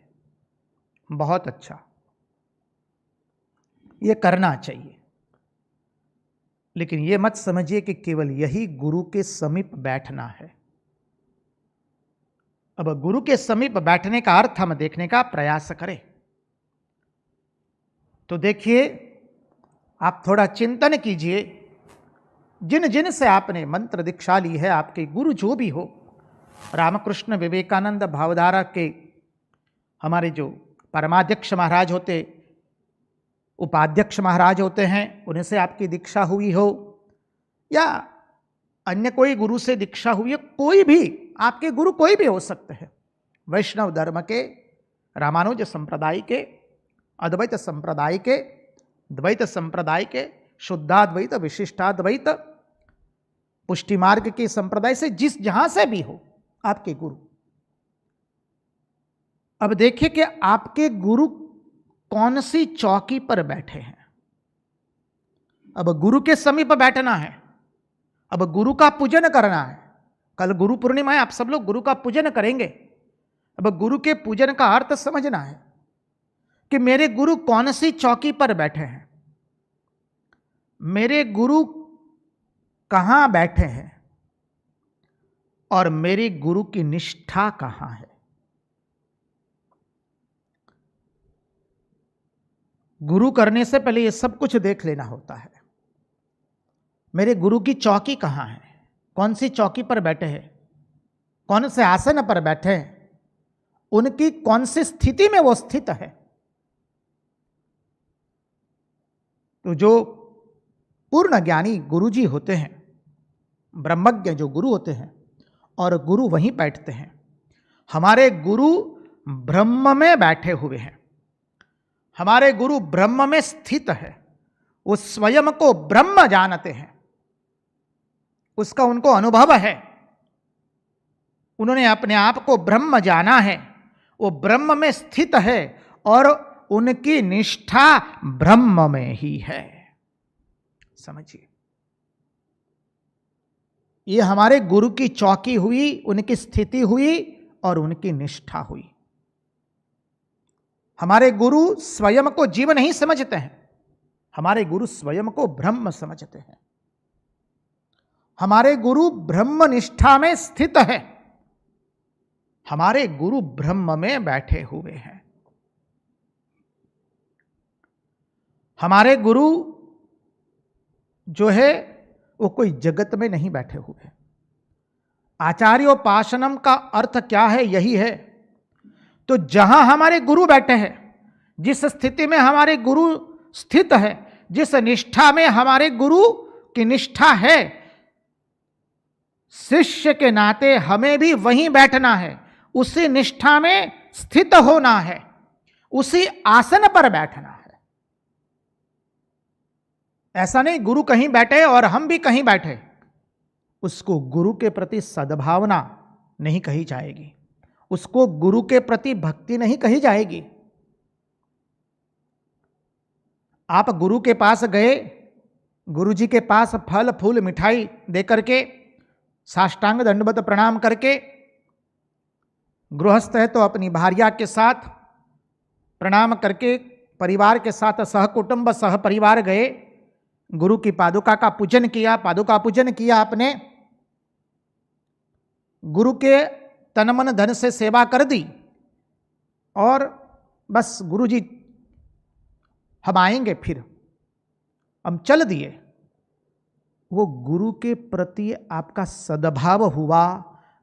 बहुत अच्छा, ये करना चाहिए। लेकिन ये मत समझिए कि केवल यही गुरु के समीप बैठना है। अब गुरु के समीप बैठने का अर्थ हम देखने का प्रयास करें तो देखिए, आप थोड़ा चिंतन कीजिए। जिन जिन से आपने मंत्र दीक्षा ली है, आपके गुरु जो भी हो, रामकृष्ण विवेकानंद भावधारा के हमारे जो परमाध्यक्ष महाराज होते, उपाध्यक्ष महाराज होते हैं, उनसे आपकी दीक्षा हुई हो या अन्य कोई गुरु से दीक्षा हुई है, कोई भी आपके गुरु कोई भी हो सकते हैं। वैष्णव धर्म के, रामानुज संप्रदाय के, अद्वैत संप्रदाय के, द्वैत संप्रदाय के, शुद्धाद्वैत, विशिष्टाद्वैत, पुष्टि मार्ग के संप्रदाय से, जिस जहां से भी हो आपके गुरु। अब देखिए कि आपके गुरु कौन सी चौकी पर बैठे हैं। अब गुरु के समीप बैठना है, अब गुरु का पूजन करना है। कल गुरु पूर्णिमा है, आप सब लोग गुरु का पूजन करेंगे। अब गुरु के पूजन का अर्थ समझना है कि मेरे गुरु कौन सी चौकी पर बैठे हैं, मेरे गुरु कहां बैठे हैं और मेरे गुरु की निष्ठा कहां है। गुरु करने से पहले ये सब कुछ देख लेना होता है। मेरे गुरु की चौकी कहां है, कौन सी चौकी पर बैठे हैं, कौन से आसन पर बैठे हैं, उनकी कौन सी स्थिति में वो स्थित है। तो जो पूर्ण ज्ञानी गुरुजी होते हैं, ब्रह्मज्ञ जो गुरु होते हैं, और गुरु वहीं बैठते हैं। हमारे गुरु ब्रह्म में बैठे हुए हैं, हमारे गुरु ब्रह्म में स्थित है। वो स्वयं को ब्रह्म जानते हैं, उसका उनको अनुभव है। उन्होंने अपने आप को ब्रह्म जाना है, वो ब्रह्म में स्थित है और उनकी निष्ठा ब्रह्म में ही है। समझिए, ये हमारे गुरु की चौकी हुई, उनकी स्थिति हुई और उनकी निष्ठा हुई। हमारे गुरु स्वयं को जीव नहीं समझते हैं, हमारे गुरु स्वयं को ब्रह्म समझते हैं। हमारे गुरु ब्रह्म निष्ठा में स्थित है, हमारे गुरु ब्रह्म में बैठे हुए हैं। हमारे गुरु जो है वो कोई जगत में नहीं बैठे हुए। आचार्योपासनम का अर्थ क्या है? यही है। तो जहां हमारे गुरु बैठे हैं, जिस स्थिति में हमारे गुरु स्थित है, जिस निष्ठा में हमारे गुरु की निष्ठा है, शिष्य के नाते हमें भी वहीं बैठना है, उसी निष्ठा में स्थित होना है, उसी आसन पर बैठना है। ऐसा नहीं गुरु कहीं बैठे और हम भी कहीं बैठे, उसको गुरु के प्रति सद्भावना नहीं कही जाएगी, उसको गुरु के प्रति भक्ति नहीं कही जाएगी। आप गुरु के पास गए, गुरु जी के पास फल फूल मिठाई दे करके, साष्टांग दंडवत प्रणाम करके, गृहस्थ है तो अपनी भार्या के साथ प्रणाम करके, परिवार के साथ सहकुटुंब सह परिवार गए, गुरु की पादुका का पूजन किया, पादुका पूजन किया आपने, गुरु के तन मन धन से सेवा कर दी और बस गुरु जी हम आएंगे, फिर हम चल दिए। वो गुरु के प्रति आपका सद्भाव हुआ,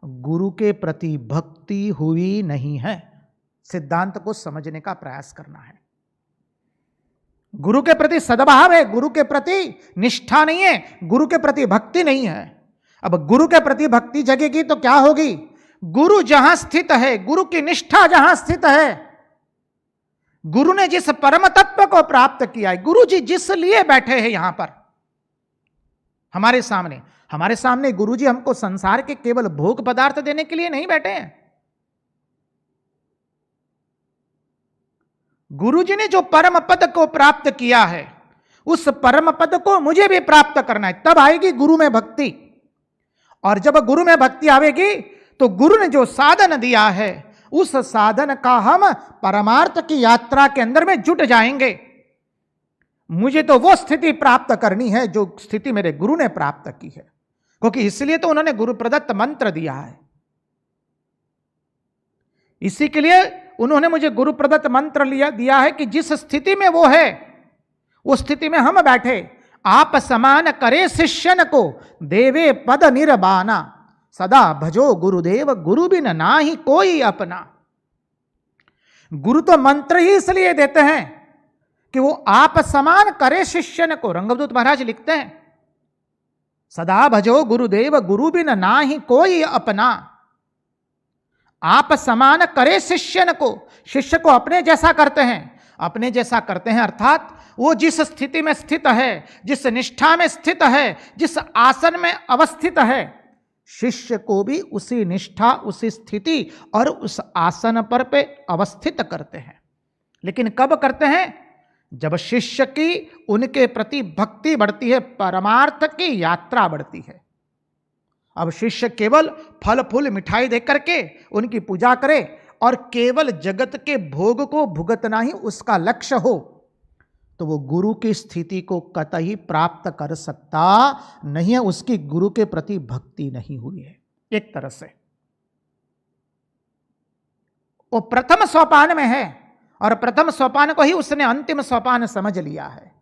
गुरु के प्रति भक्ति हुई नहीं है। सिद्धांत को समझने का प्रयास करना है। गुरु के प्रति सद्भाव है, गुरु के प्रति निष्ठा नहीं है, गुरु के प्रति भक्ति नहीं है। अब गुरु के प्रति भक्ति जगेगी तो क्या होगी? गुरु जहां स्थित है, गुरु की निष्ठा जहां स्थित है, गुरु ने जिस परम तत्व को प्राप्त किया है, गुरु जी जिस लिए बैठे हैं यहां पर हमारे सामने गुरु जी हमको संसार के केवल भोग पदार्थ देने के लिए नहीं बैठे हैं। गुरु जी ने जो परम पद को प्राप्त किया है, उस परम पद को मुझे भी प्राप्त करना है, तब आएगी गुरु में भक्ति। और जब गुरु में भक्ति आवेगी तो गुरु ने जो साधन दिया है, उस साधन का हम परमार्थ की यात्रा के अंदर में जुट जाएंगे। मुझे तो वो स्थिति प्राप्त करनी है जो स्थिति मेरे गुरु ने प्राप्त की है, क्योंकि इसलिए तो उन्होंने गुरु प्रदत्त मंत्र दिया है। इसी के लिए उन्होंने मुझे गुरु प्रदत्त मंत्र दिया है कि जिस स्थिति में वो है, उस स्थिति में हम बैठे। आप समान करे शिष्यन को, देवे पद निर्बाना, सदा भजो गुरुदेव, गुरु बिन नाही कोई अपना। गुरु तो मंत्र ही इसलिए देते हैं कि वो आप समान करे शिष्यन को। रंगवदूत महाराज लिखते हैं, सदा भजो गुरुदेव, गुरु बिन नाही कोई अपना। आप समान करे शिष्यन को, शिष्य को अपने जैसा करते हैं। अपने जैसा करते हैं अर्थात वो जिस स्थिति में स्थित है, जिस निष्ठा में स्थित है, जिस आसन में अवस्थित है, शिष्य को भी उसी निष्ठा, उसी स्थिति और उस आसन पर पे अवस्थित करते हैं। लेकिन कब करते हैं? जब शिष्य की उनके प्रति भक्ति बढ़ती है, परमार्थ की यात्रा बढ़ती है। अब शिष्य केवल फल फूल मिठाई दे करके उनकी पूजा करे और केवल जगत के भोग को भुगतना ही उसका लक्ष्य हो, तो वो गुरु की स्थिति को कतई प्राप्त कर सकता नहीं है। उसकी गुरु के प्रति भक्ति नहीं हुई है। एक तरह से वो प्रथम सोपान में है और प्रथम सोपान को ही उसने अंतिम सोपान समझ लिया है।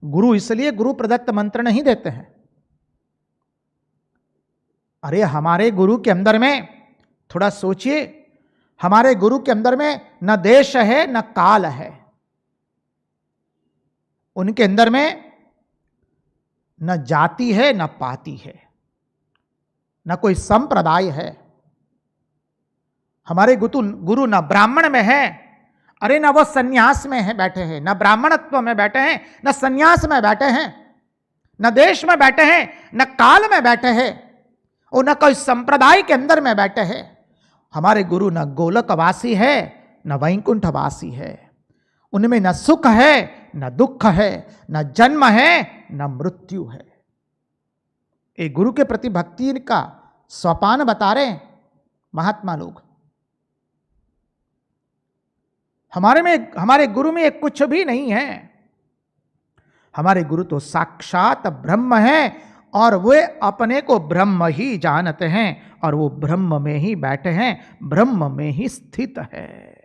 गुरु इसलिए गुरु प्रदत्त मंत्र नहीं देते हैं। अरे हमारे गुरु के अंदर में थोड़ा सोचिए, हमारे गुरु के अंदर में न देश है न काल है, उनके अंदर में न जाति है न पाति है, न कोई संप्रदाय है। हमारे गुरु न ब्राह्मण में है, अरे न वो सन्यास में है बैठे हैं, न ब्राह्मणत्व में बैठे हैं, न सन्यास में बैठे हैं, न देश में बैठे हैं, न काल में बैठे हैं और न कोई संप्रदाय के अंदर में बैठे हैं। हमारे गुरु न गोलकवासी है न वैकुंठवासी है, उनमें न सुख है न दुख है, न जन्म है न मृत्यु है। एक गुरु के प्रति भक्ति का सोपान बता रहे हैं महात्मा लोग। हमारे गुरु में एक कुछ भी नहीं है। हमारे गुरु तो साक्षात ब्रह्म है और वे अपने को ब्रह्म ही जानते हैं और वो ब्रह्म में ही बैठे हैं, ब्रह्म में ही स्थित है।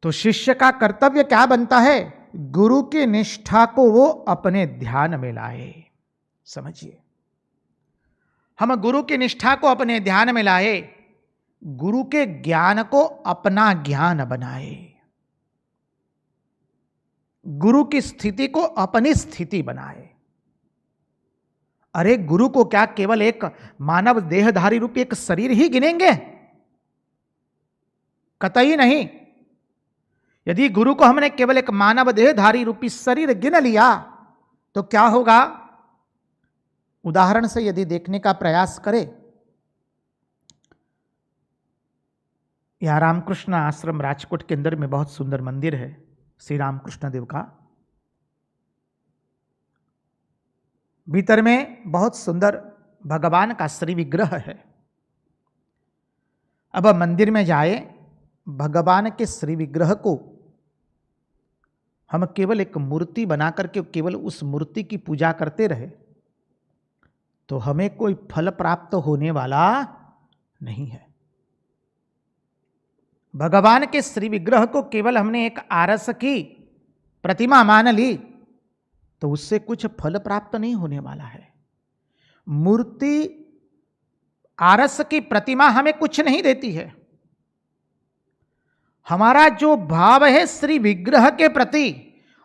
तो शिष्य का कर्तव्य क्या बनता है? गुरु की निष्ठा को वो अपने ध्यान में लाए। समझिए, हम गुरु की निष्ठा को अपने ध्यान में लाए, गुरु के ज्ञान को अपना ज्ञान बनाए, गुरु की स्थिति को अपनी स्थिति बनाए। अरे गुरु को क्या केवल एक मानव देहधारी रूपी एक शरीर ही गिनेंगे? कतई नहीं। यदि गुरु को हमने केवल एक मानव देहधारी रूपी शरीर गिन लिया तो क्या होगा? उदाहरण से यदि देखने का प्रयास करें, यहां रामकृष्ण आश्रम राजकोट के अंदर में बहुत सुंदर मंदिर है श्री रामकृष्ण देव का। भीतर में बहुत सुंदर भगवान का श्री विग्रह है। अब मंदिर में जाए, भगवान के श्री विग्रह को हम केवल एक मूर्ति बना करके केवल उस मूर्ति की पूजा करते रहे तो हमें कोई फल प्राप्त होने वाला नहीं है। भगवान के श्री विग्रह को केवल हमने एक आरस की प्रतिमा मान ली तो उससे कुछ फल प्राप्त नहीं होने वाला है। मूर्ति, आरस की प्रतिमा हमें कुछ नहीं देती है। हमारा जो भाव है श्री विग्रह के प्रति,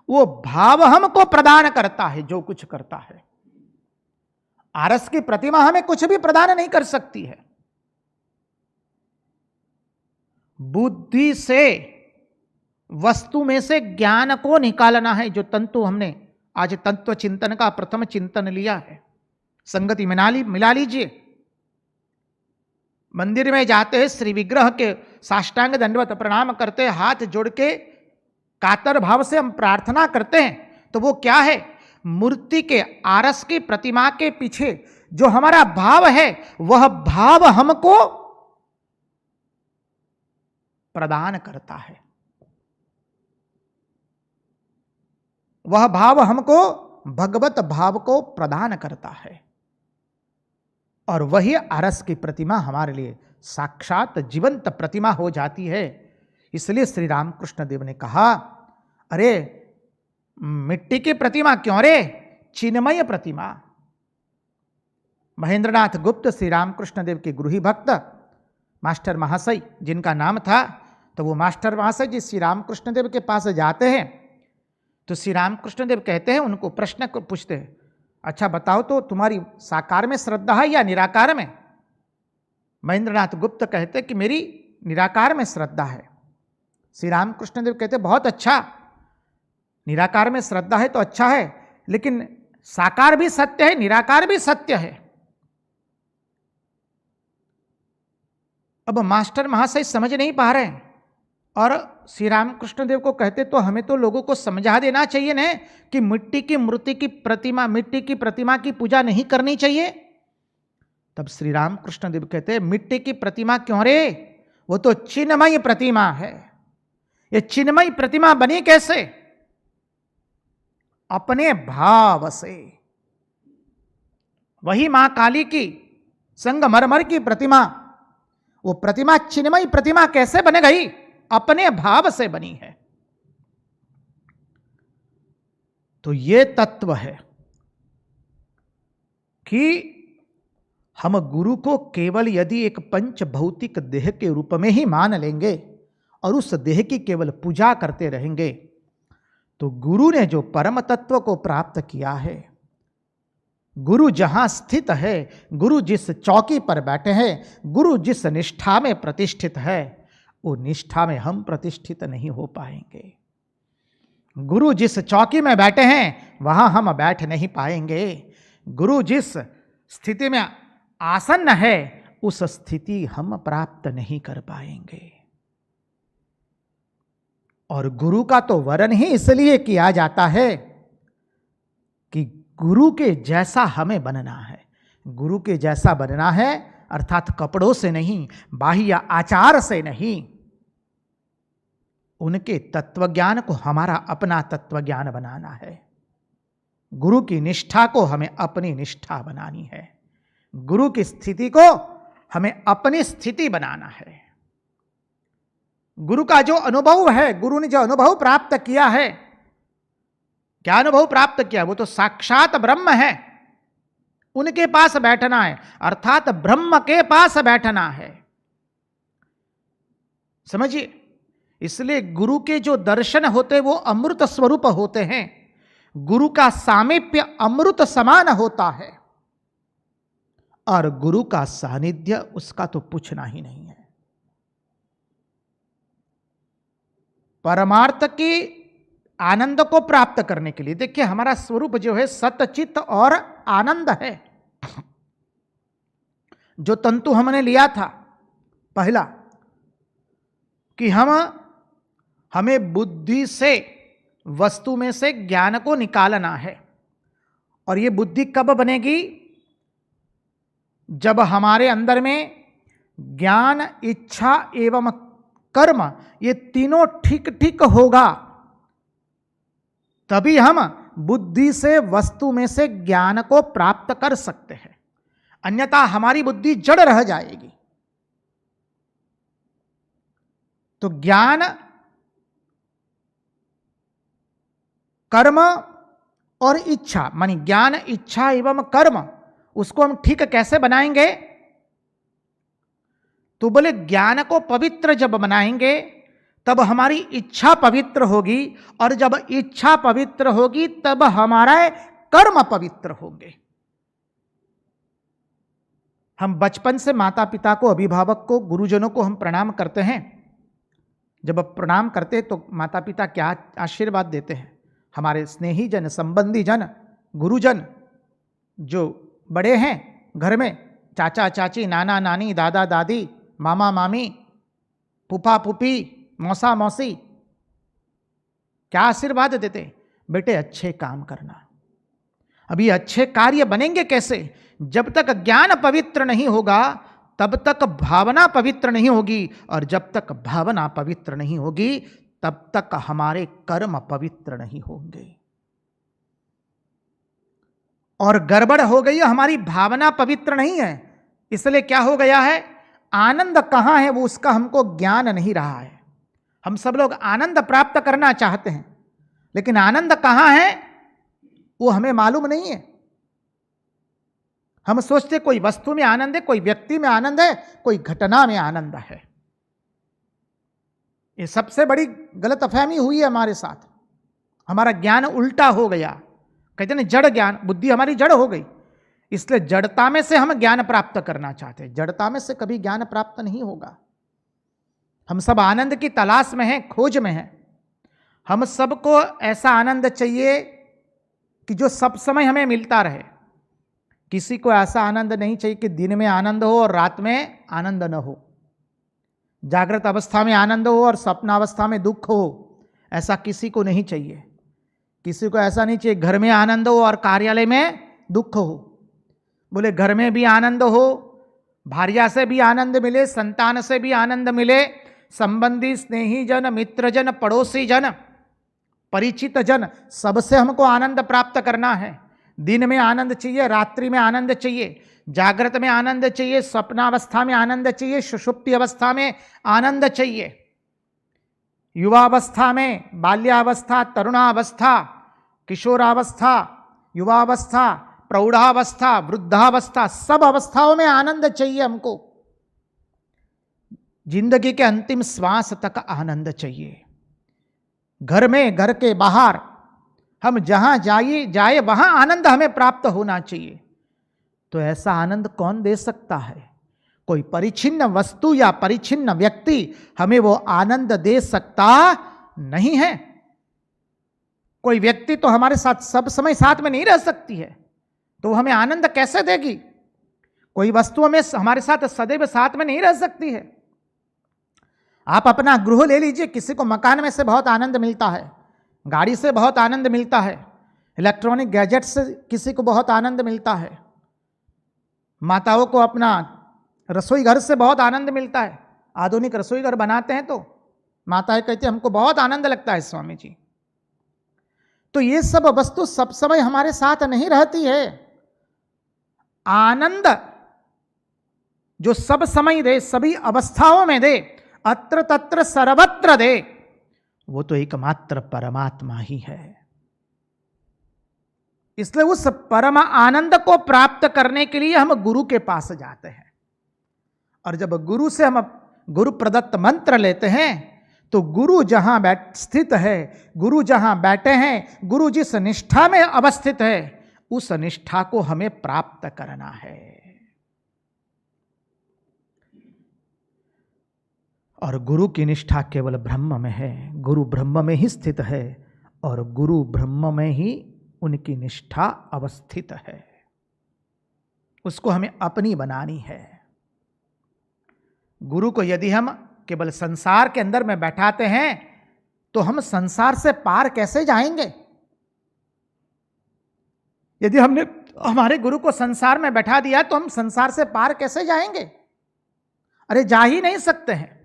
वो भाव हमको प्रदान करता है जो कुछ करता है। आरस की प्रतिमा हमें कुछ भी प्रदान नहीं कर सकती है। बुद्धि से वस्तु में से ज्ञान को निकालना है। जो तंतु हमने आज तत्व चिंतन का प्रथम चिंतन लिया है, संगति मिला लीजिए। मंदिर में जाते हैं, श्री विग्रह के साष्टांग दंडवत प्रणाम करते हैं, हाथ जोड़ के कातर भाव से हम प्रार्थना करते हैं, तो वो क्या है? मूर्ति के आरस की प्रतिमा के पीछे जो हमारा भाव है, वह भाव हमको प्रदान करता है। वह भाव हमको भगवत भाव को प्रदान करता है और वही आरस की प्रतिमा हमारे लिए साक्षात जीवंत प्रतिमा हो जाती है। इसलिए श्री रामकृष्ण देव ने कहा, अरे मिट्टी की प्रतिमा क्यों रे, चिन्मय प्रतिमा। महेंद्रनाथ गुप्त श्री रामकृष्ण देव के गुरु ही भक्त मास्टर महाशय जिनका नाम था, तो वो मास्टर महाशय जी श्री रामकृष्ण देव के पास जाते हैं तो श्री रामकृष्ण देव कहते हैं, उनको प्रश्न पूछते हैं, अच्छा बताओ तो तुम्हारी साकार में श्रद्धा है या निराकार में? महेंद्रनाथ गुप्त कहते कि मेरी निराकार में श्रद्धा है। श्री रामकृष्ण देव कहते बहुत अच्छा, निराकार में श्रद्धा है तो अच्छा है, लेकिन साकार भी सत्य है, निराकार भी सत्य है। अब मास्टर महाशय समझ नहीं पा रहे हैं और श्री रामकृष्ण देव को कहते, तो हमें तो लोगों को समझा देना चाहिए ना कि मिट्टी की मूर्ति की प्रतिमा, मिट्टी की प्रतिमा की पूजा नहीं करनी चाहिए। तब श्री रामकृष्ण देव कहते हैं, मिट्टी की प्रतिमा क्यों रे, वो तो चिन्मयी प्रतिमा है। ये चिन्मयी प्रतिमा बनी कैसे? अपने भाव से। वही मां काली की संगमरमर की प्रतिमा, वो प्रतिमा चिन्मयी प्रतिमा कैसे बन गई? अपने भाव से बनी है। तो ये तत्व है कि हम गुरु को केवल यदि एक पंच भौतिक देह के रूप में ही मान लेंगे और उस देह की केवल पूजा करते रहेंगे तो गुरु ने जो परम तत्व को प्राप्त किया है, गुरु जहां स्थित है, गुरु जिस चौकी पर बैठे हैं, गुरु जिस निष्ठा में प्रतिष्ठित है, वो निष्ठा में हम प्रतिष्ठित नहीं हो पाएंगे। गुरु जिस चौकी में बैठे हैं वहां हम बैठ नहीं पाएंगे। गुरु जिस स्थिति में आसन्न है उस स्थिति हम प्राप्त नहीं कर पाएंगे। और गुरु का तो वरण ही इसलिए किया जाता है कि गुरु के जैसा हमें बनना है। गुरु के जैसा बनना है अर्थात कपड़ों से नहीं, बाह्य आचार से नहीं, उनके तत्वज्ञान को हमारा अपना तत्वज्ञान बनाना है। गुरु की निष्ठा को हमें अपनी निष्ठा बनानी है। गुरु की स्थिति को हमें अपनी स्थिति बनाना है। गुरु का जो अनुभव है, गुरु ने जो अनुभव प्राप्त किया है, क्या अनुभव प्राप्त किया? वो तो साक्षात ब्रह्म है, उनके पास बैठना है, अर्थात ब्रह्म के पास बैठना है। समझिए, इसलिए गुरु के जो दर्शन होते वो अमृत स्वरूप होते हैं। गुरु का सामीप्य अमृत समान होता है और गुरु का सानिध्य उसका तो पूछना ही नहीं है। परमार्थ की आनंद को प्राप्त करने के लिए देखिए, हमारा स्वरूप जो है सतचित और आनंद है। जो तंतु हमने लिया था पहला कि हमें बुद्धि से वस्तु में से ज्ञान को निकालना है, और ये बुद्धि कब बनेगी? जब हमारे अंदर में ज्ञान, इच्छा एवं कर्म ये तीनों ठीक ठीक होगा, तभी हम बुद्धि से वस्तु में से ज्ञान को प्राप्त कर सकते हैं। अन्यथा हमारी बुद्धि जड़ रह जाएगी। तो ज्ञान, कर्म और इच्छा, मानी ज्ञान, इच्छा एवं कर्म, उसको हम ठीक कैसे बनाएंगे? तो बोले ज्ञान को पवित्र जब बनाएंगे तब हमारी इच्छा पवित्र होगी, और जब इच्छा पवित्र होगी तब हमारा कर्म पवित्र होंगे। हम बचपन से माता पिता को, अभिभावक को, गुरुजनों को हम प्रणाम करते हैं। जब प्रणाम करते तो माता पिता क्या आशीर्वाद देते हैं? हमारे स्नेही जन, संबंधी जन, गुरुजन जो बड़े हैं घर में, चाचा चाची, नाना नानी, दादा दादी, मामा मामी, फूफा फूफी, मौसा मौसी, क्या आशीर्वाद देते? बेटे अच्छे काम करना। अभी अच्छे कार्य बनेंगे कैसे? जब तक ज्ञान पवित्र नहीं होगा तब तक भावना पवित्र नहीं होगी, और जब तक भावना पवित्र नहीं होगी तब तक हमारे कर्म पवित्र नहीं होंगे। और गड़बड़ हो गई है, हमारी भावना पवित्र नहीं है, इसलिए क्या हो गया है? आनंद कहां है वो उसका हमको ज्ञान नहीं रहा है। हम सब लोग आनंद प्राप्त करना चाहते हैं, लेकिन आनंद कहां है वो हमें मालूम नहीं है। हम सोचते कोई वस्तु में आनंद है, कोई व्यक्ति में आनंद है, कोई घटना में आनंद है। ये सबसे बड़ी गलतफहमी हुई है हमारे साथ। हमारा ज्ञान उल्टा हो गया। कहते हैं जड़ ज्ञान, बुद्धि हमारी जड़ हो गई, इसलिए जड़ता में से हम ज्ञान प्राप्त करना चाहते हैं। जड़ता में से कभी ज्ञान प्राप्त नहीं होगा। हम सब आनंद की तलाश में हैं, खोज में हैं। हम सबको ऐसा आनंद चाहिए कि जो सब समय हमें मिलता रहे। किसी को ऐसा आनंद नहीं चाहिए कि दिन में आनंद हो और रात में आनंद न हो, जागृत अवस्था में आनंद हो और स्वप्नावस्था में दुख हो, ऐसा किसी को नहीं चाहिए। किसी को ऐसा नहीं चाहिए घर में आनंद हो और कार्यालय में दुख हो। बोले घर में भी आनंद हो, भार्या से भी आनंद मिले, संतान से भी आनंद मिले, संबंधी, स्नेही जन, मित्र जन, पड़ोसी जन, परिचित जन, सबसे हमको आनंद प्राप्त करना है। दिन में आनंद चाहिए, रात्रि में आनंद चाहिए, जागृत में आनंद चाहिए, स्वप्नावस्था में आनंद चाहिए, सुषुप्ति अवस्था में आनंद चाहिए, युवावस्था में, बाल्यावस्था, तरुणावस्था, किशोरावस्था, युवावस्था, प्रौढ़ावस्था, वृद्धावस्था, सब अवस्थाओं में आनंद चाहिए हमको। जिंदगी के अंतिम श्वास तक आनंद चाहिए। घर में, घर के बाहर, हम जहां जाए वहां आनंद हमें प्राप्त होना चाहिए। तो ऐसा आनंद कौन दे सकता है? कोई परिच्छिन्न वस्तु या परिच्छिन्न व्यक्ति हमें वो आनंद दे सकता नहीं है। कोई व्यक्ति तो हमारे साथ सब समय साथ में नहीं रह सकती है, तो हमें आनंद कैसे देगी? कोई वस्तु हमें हमारे साथ सदैव साथ में नहीं रह सकती है। आप अपना गृह ले लीजिए, किसी को मकान में से बहुत आनंद मिलता है, गाड़ी से बहुत आनंद मिलता है, इलेक्ट्रॉनिक गैजेट से किसी को बहुत आनंद मिलता है, माताओं को अपना रसोई घर से बहुत आनंद मिलता है। आधुनिक रसोई घर बनाते हैं तो माताएं कहती हैं हमको बहुत आनंद लगता है स्वामी जी। तो ये सब वस्तु सब समय हमारे साथ नहीं रहती है। आनंद जो सब समय दे, सभी अवस्थाओं में दे, अत्र तत्र सर्वत्र दे, वो तो एकमात्र परमात्मा ही है। इसलिए उस परम आनंद को प्राप्त करने के लिए हम गुरु के पास जाते हैं। और जब गुरु से हम गुरु प्रदत्त मंत्र लेते हैं तो गुरु जहां स्थित है, गुरु जहां बैठे हैं, गुरु जिस निष्ठा में अवस्थित है, उस निष्ठा को हमें प्राप्त करना है। और गुरु की निष्ठा केवल ब्रह्म में है, गुरु ब्रह्म में ही स्थित है और गुरु ब्रह्म में ही उनकी निष्ठा अवस्थित है। उसको हमें अपनी बनानी है। गुरु को यदि हम केवल संसार के अंदर में बैठाते हैं तो हम संसार से पार कैसे जाएंगे? यदि हमने हमारे गुरु को संसार में बैठा दिया तो हम संसार से पार कैसे जाएंगे? अरे जा ही नहीं सकते हैं।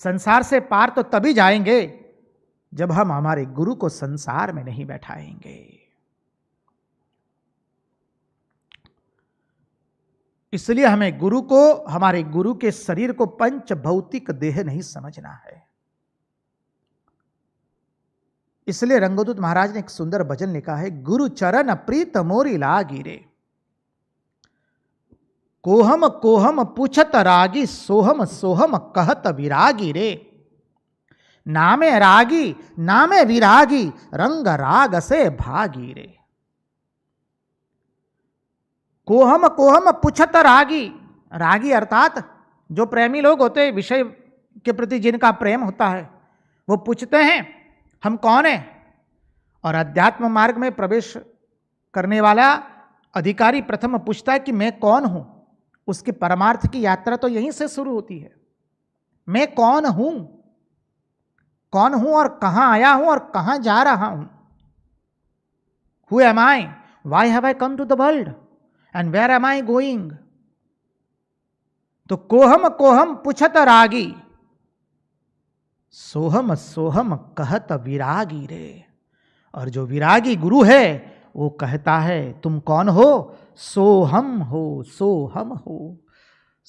संसार से पार तो तभी जाएंगे जब हम हमारे गुरु को संसार में नहीं बैठाएंगे। इसलिए हमें गुरु को, हमारे गुरु के शरीर को पंच भौतिक देह नहीं समझना है। इसलिए रंगदूत महाराज ने एक सुंदर भजन लिखा है, गुरु चरण प्रीत मोरी लागी रे, कोहम कोहम पूछत रागी, सोहम सोहम कहत विरागी रे। नामे रागी नामे विरागी, रंग राग से भागी रे। कोहम कोहम पुछत रागी, रागी अर्थात जो प्रेमी लोग होते हैं, विषय के प्रति जिनका प्रेम होता है, वो पूछते हैं हम कौन हैं। और अध्यात्म मार्ग में प्रवेश करने वाला अधिकारी प्रथम पूछता है कि मैं कौन हूं। उसकी परमार्थ की यात्रा तो यहीं से शुरू होती है। मैं कौन हूं, कौन हूं और कहां आया हूं और कहां जा रहा हूं। Who am I? Why have I come to the world? And where am I going? तो कोहम कोहम पुछत रागी, सोहम सोहम कहत विरागी रे। और जो विरागी गुरु है वो कहता है तुम कौन हो? सोहम हो, सोहम हो।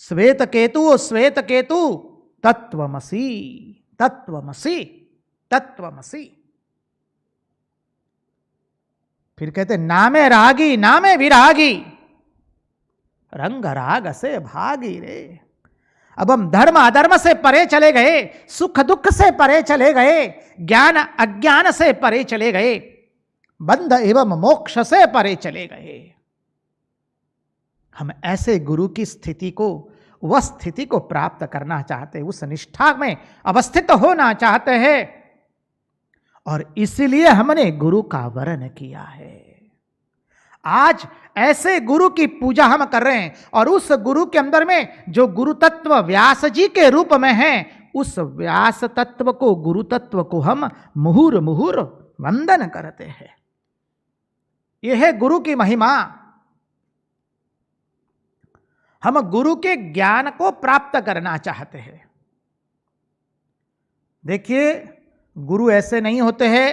श्वेत केतु श्वेत केतु, तत्वमसि तत्वमसि तत्वमसि। फिर कहते नामे रागी नामे विरागी, रंग राग से भागी रे। अब हम धर्म अधर्म से परे चले गए, सुख दुख से परे चले गए, ज्ञान अज्ञान से परे चले गए, बंध एवं मोक्ष से परे चले गए। हम ऐसे गुरु की स्थिति को, वह स्थिति को प्राप्त करना चाहते हैं, उस निष्ठा में अवस्थित होना चाहते हैं। और इसीलिए हमने गुरु का वरण किया है। आज ऐसे गुरु की पूजा हम कर रहे हैं और उस गुरु के अंदर में जो गुरु तत्व व्यास जी के रूप में है, उस व्यास तत्व को, गुरु तत्व को हम मुहुर मुहुर वंदन करते हैं। यह है गुरु की महिमा। हम गुरु के ज्ञान को प्राप्त करना चाहते हैं। देखिए, गुरु ऐसे नहीं होते हैं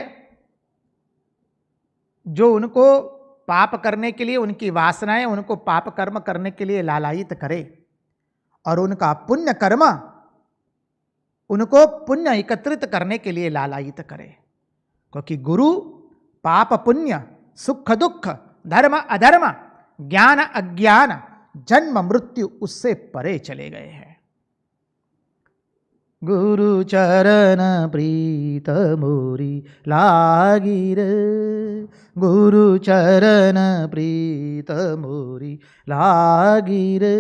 जो उनको पाप करने के लिए, उनकी वासनाएं उनको पाप कर्म करने के लिए लालायित करे और उनका पुण्य कर्म उनको पुण्य एकत्रित करने के लिए लालायित करे। क्योंकि गुरु पाप पुण्य, सुख दुख, धर्म अधर्म, ज्ञान अज्ञान, जन्म मृत्यु उससे परे चले गए हैं। गुरु चरण प्रीत मोरी लागी रे, गुरु चरण प्रीत मोरी लागी रे।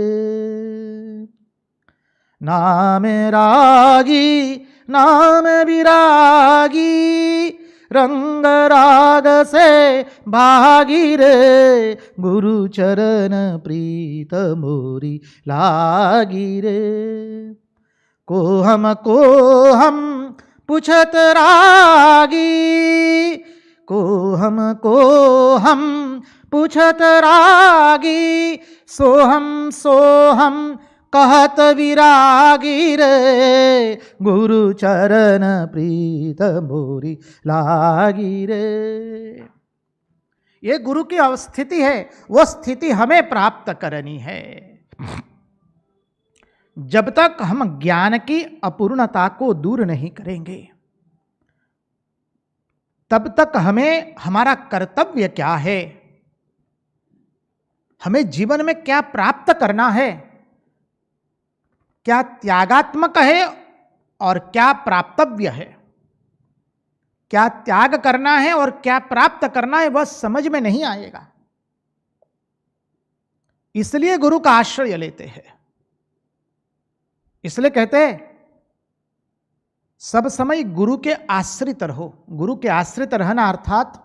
नाम रागी नाम विरागी, रंग राग से भागी रे। गुरु चरण प्रीत मोरी लागी रे। को हम पूछत रागी, को हम पूछत रागी, सोहम कहत विरागी रे, गुरु चरण प्रीत मोरी लागी रे। ये गुरु की स्थिति है, वो स्थिति हमें प्राप्त करनी है। जब तक हम ज्ञान की अपूर्णता को दूर नहीं करेंगे, तब तक हमें हमारा कर्तव्य क्या है, हमें जीवन में क्या प्राप्त करना है, क्या त्यागात्मक है और क्या प्राप्तव्य है, क्या त्याग करना है और क्या प्राप्त करना है, वह समझ में नहीं आएगा। इसलिए गुरु का आश्रय लेते हैं। इसलिए कहते हैं सब समय गुरु के आश्रित रहो। गुरु के आश्रित रहना अर्थात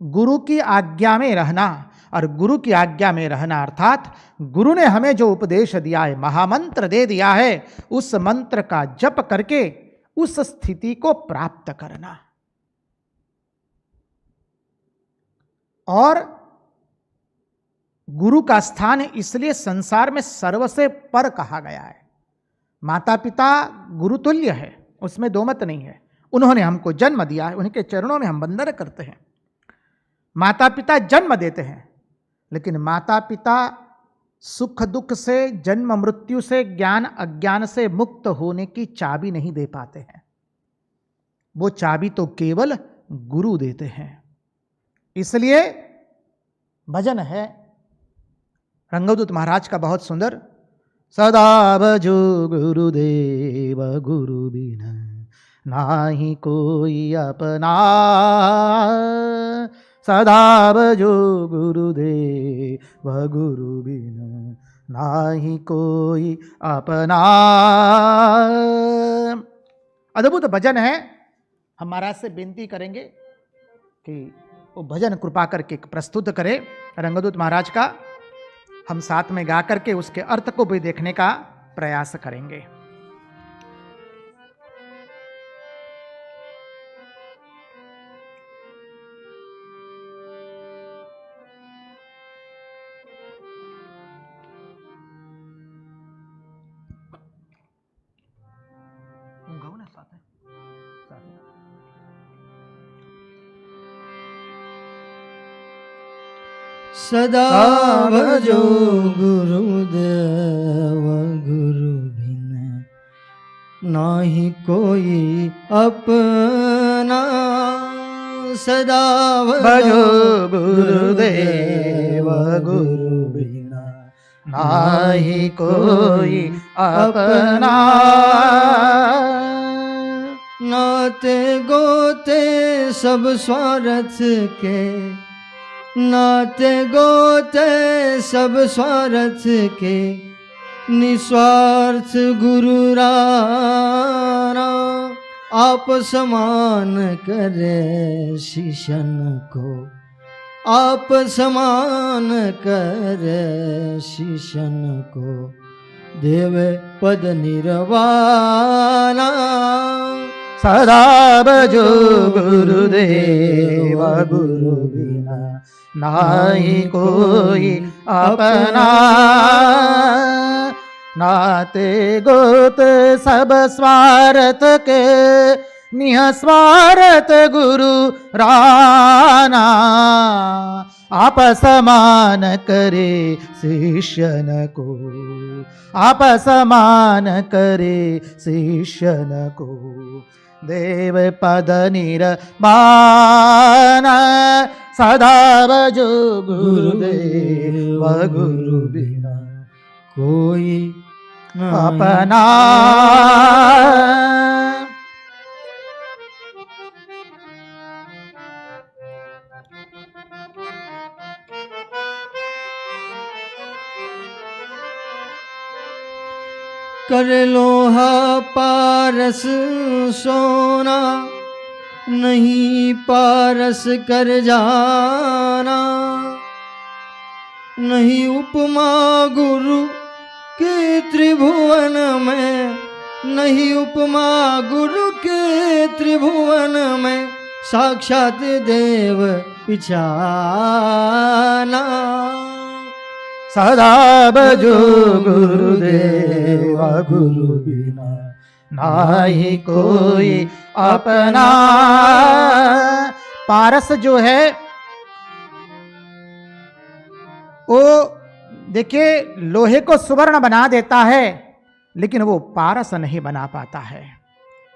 गुरु की आज्ञा में रहना, और गुरु की आज्ञा में रहना अर्थात गुरु ने हमें जो उपदेश दिया है, महामंत्र दे दिया है, उस मंत्र का जप करके उस स्थिति को प्राप्त करना। और गुरु का स्थान इसलिए संसार में सर्वसे पर कहा गया है। माता पिता गुरुतुल्य है, उसमें दो मत नहीं है। उन्होंने हमको जन्म दिया है, उनके चरणों में हम वंदन करते हैं। माता पिता जन्म देते हैं, लेकिन माता पिता सुख दुख से, जन्म मृत्यु से, ज्ञान अज्ञान से मुक्त होने की चाबी नहीं दे पाते हैं। वो चाबी तो केवल गुरु देते हैं। इसलिए भजन है रंगदूत महाराज का बहुत सुंदर, सदा भजो गुरुदेव गुरु बिना नाही कोई अपना, सदा भजो गुरुदेव गुरु बिना नाही कोई अपना। अद्भुत भजन है। हम महाराज से विनती करेंगे कि वो भजन कृपा करके प्रस्तुत करें रंगदूत महाराज का। हम साथ में गा करके उसके अर्थ को भी देखने का प्रयास करेंगे। सदा भजो गुरुदेव गुरु बिन नाही कोई अपना, सदा भजो गुरुदेव गुरु बिना नाही कोई अपना। नाते गोते सब स्वार्थ के, नाते गोते सब स्वार्थ के, निस्वार्थ गुरु राणा, आप समान करे शिष्यन को, आप समान करे शिष्यन को, देवे पद निर्वाणा। सदा भजो गुरुदेव गुरु बिना नाही कोई अपना, नाते गोते सब स्वार्थ के, निस्वार्थ गुरु राणा, आप समान करे शिष्यन को, आप समान करे शिष्यन को, देव पद निर्वाण। सदा भजो गुरुदेव गुरु बिना कोई अपना। कर लोहा पारस सोना, नहीं पारस कर जाना, नहीं उपमा गुरु के त्रिभुवन में, नहीं उपमा गुरु के त्रिभुवन में, साक्षात देव पिछाना। सदा बजो गुरुदेव गुरु बिना नाही कोई अपना। पारस जो है वो देखिए लोहे को सुवर्ण बना देता है, लेकिन वो पारस नहीं बना पाता है।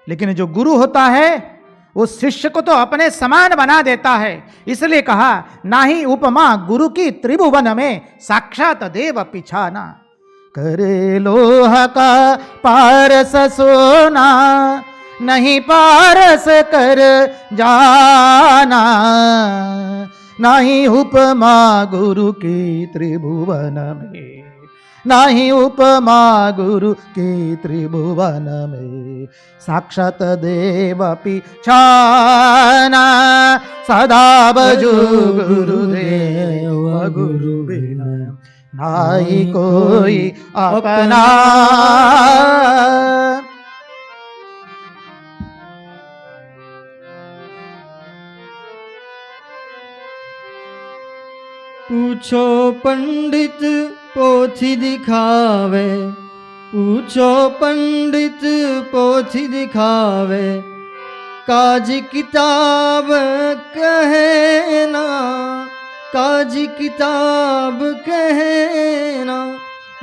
लेकिन जो गुरु होता है वो शिष्य को तो अपने समान बना देता है। इसलिए कहा नाही उपमा गुरु की त्रिभुवन में, साक्षात देव पिछाना। करे लोहा का पारस सोना, नहीं पारस कर जाना। नहीं उपमा गुरु की त्रिभुवन में, नहीं उपमा गुरु की त्रिभुवन में, साक्षात देव पिछाना। सदा बजो गुरुदेव गुरु बिना नाही कोई अपना। पूछो पंडित पोथी दिखावे, पूछो पंडित पोथी दिखावे, काज किताब कहे ना, काज किताब कहे ना।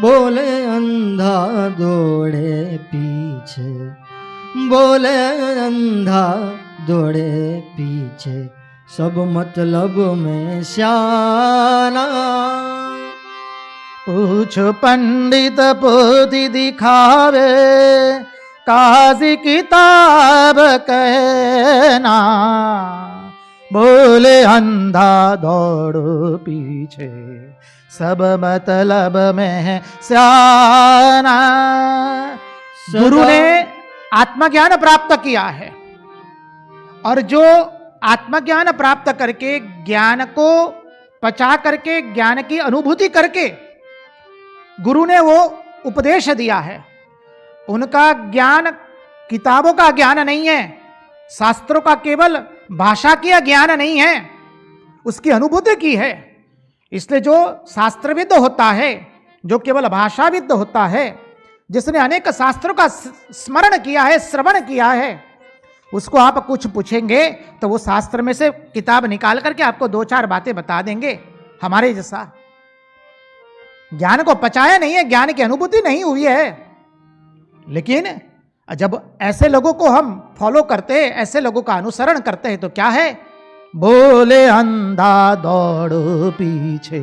बोले अंधा दौड़े पीछे, बोले अंधा दौड़े पीछे, सब मतलब में श्याना। पूछ पंडित पोथी दिखावे, काजी किताब कहना। बोले अंधा दौड़ो पीछे, सब मतलब में है श्याना। गुरु ने आत्मज्ञान प्राप्त किया है, और जो आत्मज्ञान प्राप्त करके ज्ञान को पचा करके ज्ञान की अनुभूति करके गुरु ने वो उपदेश दिया है, उनका ज्ञान किताबों का ज्ञान नहीं है, शास्त्रों का केवल भाषा की ज्ञान नहीं है, उसकी अनुभूति की है। इसलिए जो शास्त्रविद होता है, जो केवल भाषाविद होता है, जिसने अनेक शास्त्रों का स्मरण किया है, श्रवण किया है, उसको आप कुछ पूछेंगे तो वो शास्त्र में से किताब निकाल करके आपको दो चार बातें बता देंगे। हमारे जैसा ज्ञान को पचाया नहीं है, ज्ञान की अनुभूति नहीं हुई है। लेकिन जब ऐसे लोगों को हम फॉलो करते हैं, ऐसे लोगों का अनुसरण करते हैं, तो क्या है, बोले अंधा दौड़ो पीछे।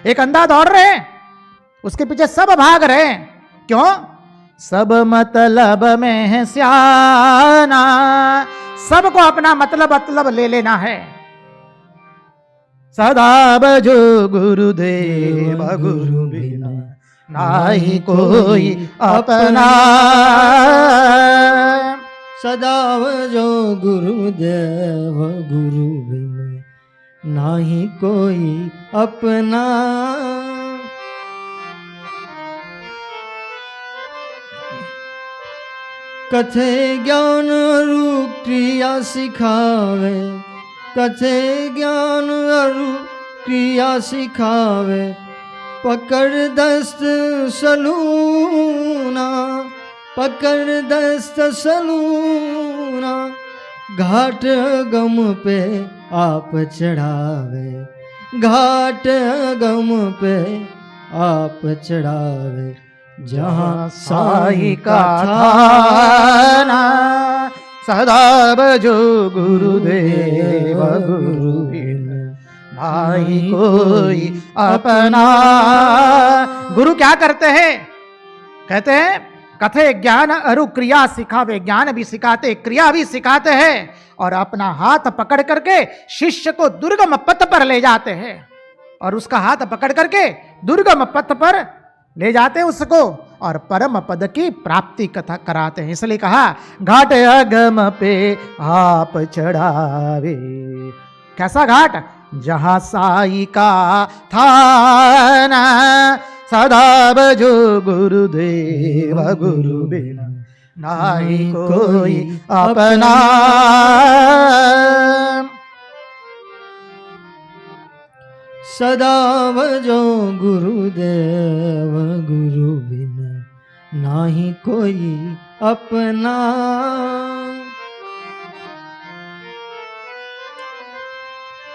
एक अंधा दौड़ रहे हैं, उसके पीछे सब भाग रहे हैं। क्यों? सब मतलब में है श्याना। सबको अपना मतलब ले लेना है। सदा बजो गुरुदेव गुरु बिना नाही कोई अपना। सदा बजो गुरुदेव गुरु बिना नाही कोई अपना। कथे ज्ञान अरु क्रिया सिखावे, कथे ज्ञान अरु क्रिया सिखावे, पकड़ दस्त सलूना, पकड़ दस्त सलूना। घाट गम पे आप चढ़ावे, घाट गम पे आप चढ़ावे, जहाँ साई का थाना। सदा बजो गुरुदेव गुरु बिना भाई कोई अपना। गुरु क्या करते हैं? कहते हैं कथे ज्ञान अरु क्रिया सिखावे। ज्ञान भी सिखाते, क्रिया भी सिखाते हैं, और अपना हाथ पकड़ करके शिष्य को दुर्गम पथ पर ले जाते हैं, और उसका हाथ पकड़ करके दुर्गम पथ पर ले जाते हैं उसको, और परम पद की प्राप्ति कथा कराते हैं। इसलिए कहा घाट अगम पे आप चढ़ावे। कैसा घाट? जहां साई का थाना। सदा बजो गुरुदेव गुरु बिना नाहि कोई अपना। सदा भजो गुरुदेव गुरु बिन नाही कोई अपना।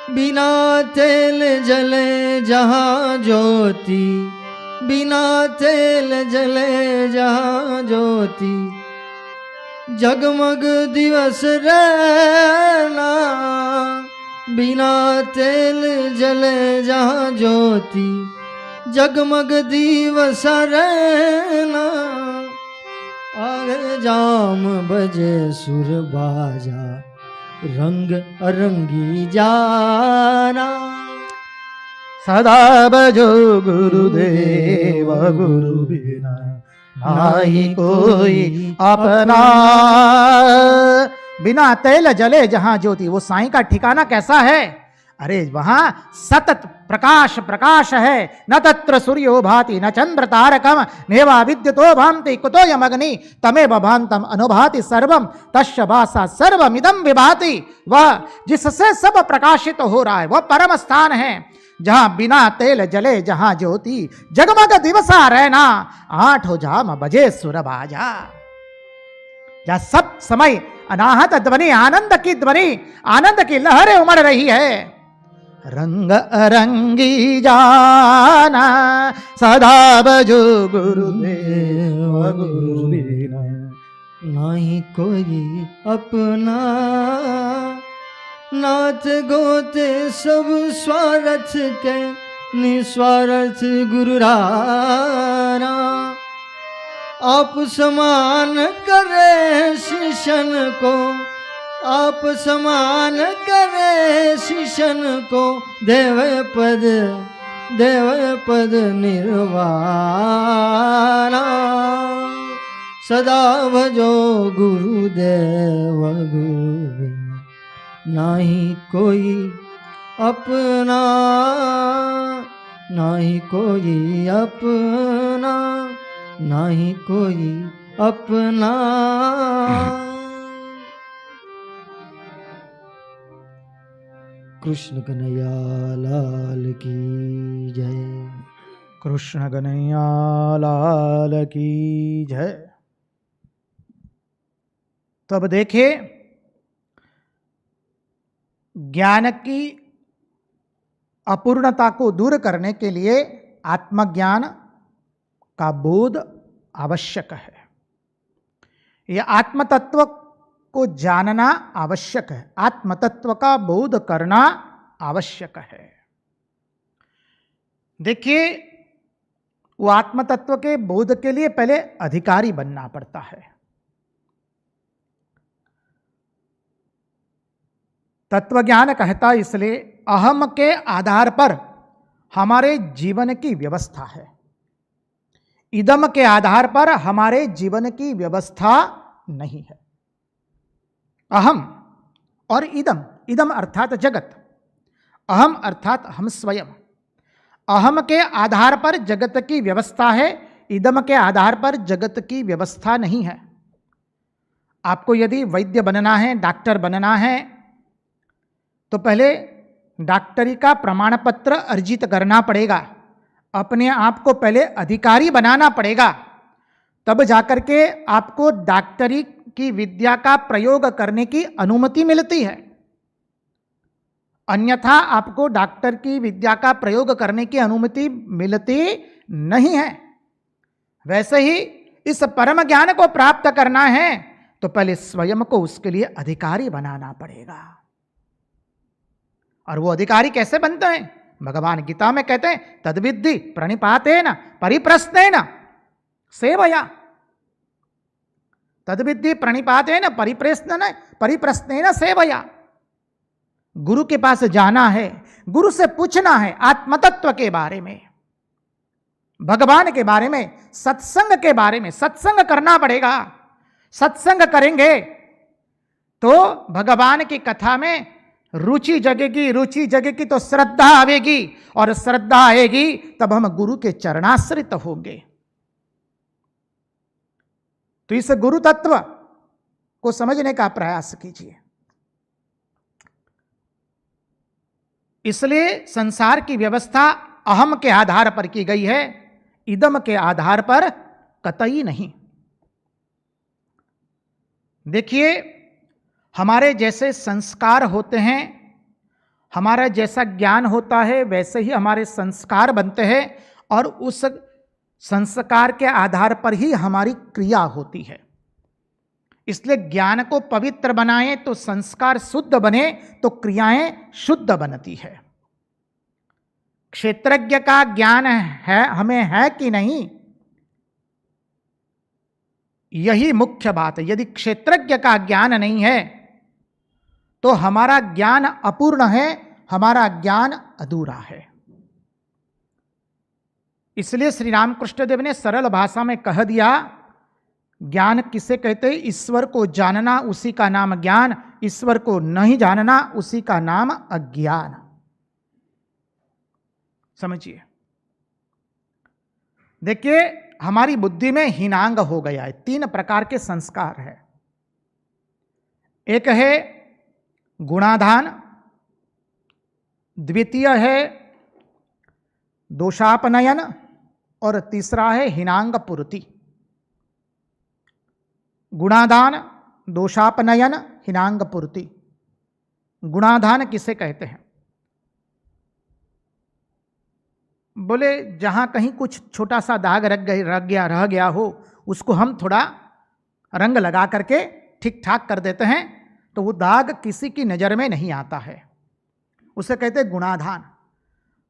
बिना तेल जले जहाँ ज्योति, बिना तेल जले जहाँ ज्योति, जगमग दिवस रहना। बिना तेल जले जहाँ ज्योति, जगमग दिवस रहना। आगे जाम बजे सुर बाजा, रंग अरंगी जाना। सदा भजो गुरुदेव गुरु बिना नाहि कोई अपना। बिना तेल जले जहां ज्योति, वो साईं का ठिकाना कैसा है? अरे वहां सतत प्रकाश प्रकाश है। न तत्र सूर्यो भाति न चंद्र तारकम, नेवा विद्युतो भान्ति कुतो यमग्नि, तमेव भान्तम अनुभाति सर्वम तस्य भासा सर्वमिदं विभाति। वह जिससे सब प्रकाशित हो रहा है वह परम स्थान है, जहां बिना तेल जले जहां ज्योति, जगमग दिवसा रहना। 8 जाम बजे सुर बाजा, जहां सब समय अनाहत ध्वनि, आनंद की ध्वनि, आनंद की लहरें उमड़ रही है। रंग अरंगी जाना, सदा भजो गुरुदेव गुरु बिना नाही कोई अपना। नाथ गोते सब स्वार्थ के, निस्वार्थ गुरु राना। आप समान करे शिष्यन को, आप समान करे शिष्यन को, देव पद निर्वाणा। सदा भजो गुरुदेव गुरु बिना नाही कोई अपना। नाही कोई अपना, नाही कोई अपना। कृष्ण कन्हैया लाल की जय। कृष्ण कन्हैया लाल की जय। तो अब देखिए, ज्ञान की अपूर्णता को दूर करने के लिए आत्मज्ञान का बोध आवश्यक है। यह आत्मतत्व को जानना आवश्यक है, आत्मतत्व का बोध करना आवश्यक है। देखिए, वो आत्मतत्व के बोध के लिए पहले अधिकारी बनना पड़ता है। तत्वज्ञान कहता इसलिए अहम के आधार पर हमारे जीवन की व्यवस्था है, इदम के आधार पर हमारे जीवन की व्यवस्था नहीं है। अहम और इदम, इदम अर्थात जगत, अहम अर्थात हम स्वयं। अहम के आधार पर जगत की व्यवस्था है, इदम के आधार पर जगत की व्यवस्था नहीं है। आपको यदि वैद्य बनना है, डॉक्टर बनना है, तो पहले डॉक्टरी का प्रमाण पत्र अर्जित करना पड़ेगा, अपने आप को पहले अधिकारी बनाना पड़ेगा, तब जाकर के आपको डॉक्टरी की विद्या का प्रयोग करने की अनुमति मिलती है। अन्यथा आपको डॉक्टर की विद्या का प्रयोग करने की अनुमति मिलती नहीं है। वैसे ही इस परम ज्ञान को प्राप्त करना है तो पहले स्वयं को उसके लिए अधिकारी बनाना पड़ेगा। और वो अधिकारी कैसे बनते हैं? भगवान गीता में कहते हैं, तद्विद्धि प्रणिपातेन परिप्रश्नेन सेवया। तद्विद्धि प्रणिपातेन परिप्रश्नेन सेवया। गुरु के पास जाना है, गुरु से पूछना है आत्मतत्व के बारे में, भगवान के बारे में, सत्संग के बारे में। सत्संग करना पड़ेगा। सत्संग करेंगे तो भगवान की कथा में रुचि जगेगी, रुचि जगेगी तो श्रद्धा आएगी, और श्रद्धा आएगी तब हम गुरु के चरणाश्रित होंगे। तो तो इस गुरु तत्व को समझने का प्रयास कीजिए। इसलिए संसार की व्यवस्था अहम के आधार पर की गई है, इदम के आधार पर कतई नहीं। देखिए, हमारे जैसे संस्कार होते हैं, हमारा जैसा ज्ञान होता है, वैसे ही हमारे संस्कार बनते हैं और उस संस्कार के आधार पर ही हमारी क्रिया होती है। इसलिए ज्ञान को पवित्र बनाएं तो संस्कार शुद्ध बने तो क्रियाएं शुद्ध बनती है। क्षेत्रज्ञ का ज्ञान है हमें है कि नहीं, यही मुख्य बात है। यदि क्षेत्रज्ञ का ज्ञान नहीं है तो हमारा ज्ञान अपूर्ण है, हमारा ज्ञान अधूरा है। इसलिए श्री रामकृष्ण देव ने सरल भाषा में कह दिया, ज्ञान किसे कहते हैं? ईश्वर को जानना, उसी का नाम ज्ञान। ईश्वर को नहीं जानना, उसी का नाम अज्ञान। समझिए, देखिए, हमारी बुद्धि में हीनांग हो गया है। 3 प्रकार के संस्कार है। एक है गुणाधान, द्वितीय है दोषापनयन और तीसरा है हीनांग पूर्ति। गुणाधान, दोषापनयन, हीनांग पूर्ति। गुणाधान किसे कहते हैं? बोले जहां कहीं कुछ छोटा सा दाग रह गया हो, उसको हम थोड़ा रंग लगा करके ठीक ठाक कर देते हैं तो वो दाग किसी की नज़र में नहीं आता है, उसे कहते हैं गुणाधान।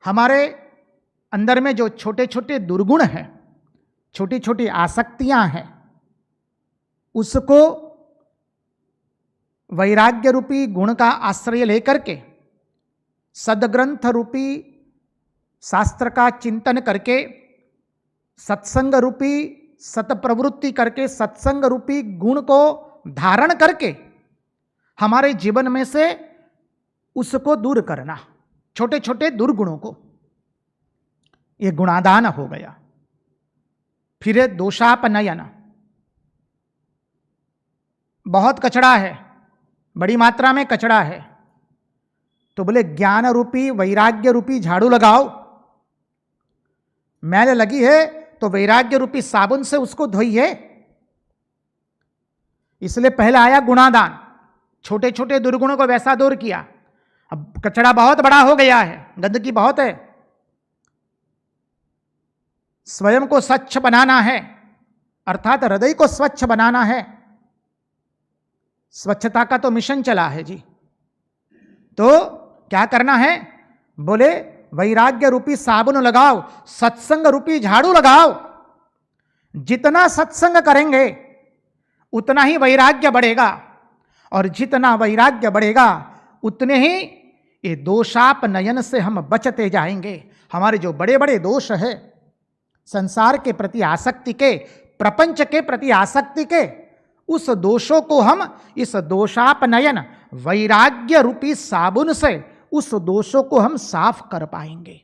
हमारे अंदर में जो छोटे छोटे दुर्गुण हैं, छोटी छोटी आसक्तियां हैं, उसको वैराग्य रूपी गुण का आश्रय लेकर के, सदग्रंथ रूपी शास्त्र का चिंतन करके, सत्संग रूपी सतप्रवृत्ति करके, सत्संग रूपी गुण को धारण करके हमारे जीवन में से उसको दूर करना, छोटे छोटे दुर्गुणों को, ये गुणाधान हो गया। फिर है दोषापनयन। बहुत कचड़ा है, बड़ी मात्रा में कचड़ा है, तो बोले ज्ञान रूपी वैराग्य रूपी झाड़ू लगाओ। मैल लगी है तो वैराग्य रूपी साबुन से उसको धोइए। इसलिए पहला आया गुणादान, छोटे छोटे दुर्गुणों को वैसा दूर किया। अब कचरा बहुत बड़ा हो गया है, गंदगी बहुत है, स्वयं को स्वच्छ बनाना है, अर्थात हृदय को स्वच्छ बनाना है। स्वच्छता का तो मिशन चला है जी, तो क्या करना है? बोले वैराग्य रूपी साबुन लगाओ, सत्संग रूपी झाड़ू लगाओ। जितना सत्संग करेंगे उतना ही वैराग्य बढ़ेगा, और जितना वैराग्य बढ़ेगा उतने ही ये दोषापनयन से हम बचते जाएंगे। हमारे जो बड़े बड़े दोष है, संसार के प्रति आसक्ति के, प्रपंच के प्रति आसक्ति के, उस दोषों को हम इस दोषापनयन वैराग्य रूपी साबुन से उस दोषों को हम साफ कर पाएंगे।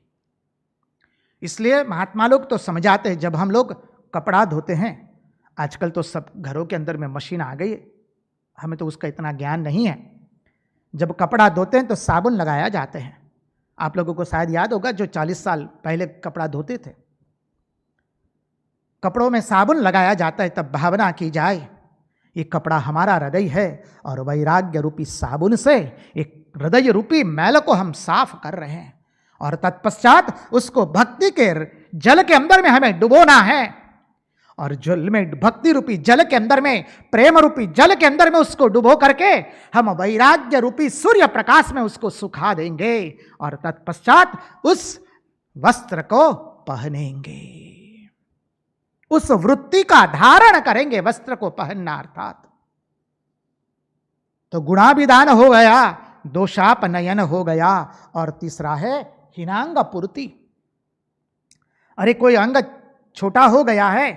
इसलिए महात्मा लोग तो समझाते हैं, जब हम लोग कपड़ा धोते हैं, आजकल तो सब घरों के अंदर में मशीन आ गई है, हमें तो उसका इतना ज्ञान नहीं है। जब कपड़ा धोते हैं तो साबुन लगाया जाते हैं। आप लोगों को शायद याद होगा, जो 40 साल पहले कपड़ा धोते थे, कपड़ों में साबुन लगाया जाता है, तब भावना की जाए ये कपड़ा हमारा हृदय है, और वैराग्य रूपी साबुन से एक हृदय रूपी मैल को हम साफ कर रहे हैं, और तत्पश्चात उसको भक्ति के जल के अंदर में हमें डुबोना है, और जल में, भक्ति रूपी जल के अंदर में, प्रेम रूपी जल के अंदर में उसको डुबो करके हम वैराग्य रूपी सूर्य प्रकाश में उसको सुखा देंगे, और तत्पश्चात उस वस्त्र को पहनेंगे, उस वृत्ति का धारण करेंगे, वस्त्र को पहनना अर्थात। तो गुणाभिधान हो गया, दोषापनयन हो गया, और तीसरा है हीनांग पूर्ति। अरे कोई अंग छोटा हो गया है,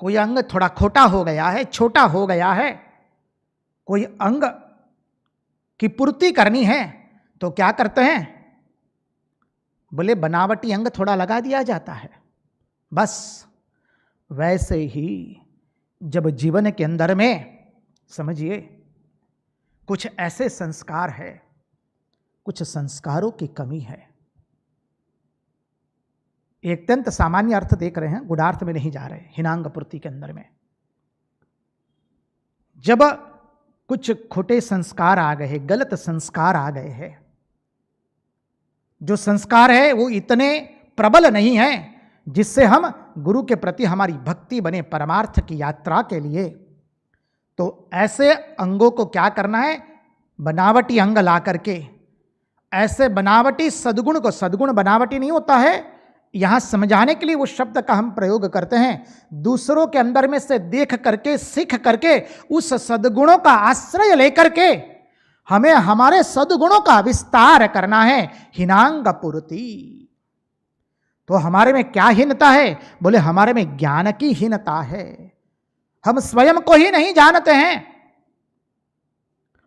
कोई अंग थोड़ा खोटा हो गया है, छोटा हो गया है, कोई अंग की पूर्ति करनी है तो क्या करते हैं? बोले बनावटी अंग थोड़ा लगा दिया जाता है। बस वैसे ही जब जीवन के अंदर में समझिए कुछ ऐसे संस्कार है, कुछ संस्कारों की कमी है। एक अत्यंत सामान्य अर्थ देख रहे हैं, गुणार्थ में नहीं जा रहे, हिनांग पूर्ति के अंदर में जब कुछ खोटे संस्कार आ गए, गलत संस्कार आ गए हैं, जो संस्कार है वो इतने प्रबल नहीं है जिससे हम गुरु के प्रति हमारी भक्ति बने परमार्थ की यात्रा के लिए, तो ऐसे अंगों को क्या करना है, बनावटी अंग ला करके, ऐसे बनावटी सद्गुण को, सद्गुण बनावटी नहीं होता है, यहां समझाने के लिए वो शब्द का हम प्रयोग करते हैं, दूसरों के अंदर में से देख करके, सीख करके, उस सद्गुणों का आश्रय लेकर के हमें हमारे सद्गुणों का विस्तार करना है, हिनांग पूर्ति। तो हमारे में क्या हीनता है, बोले हमारे में ज्ञान की हीनता है। हम स्वयं को ही नहीं जानते हैं,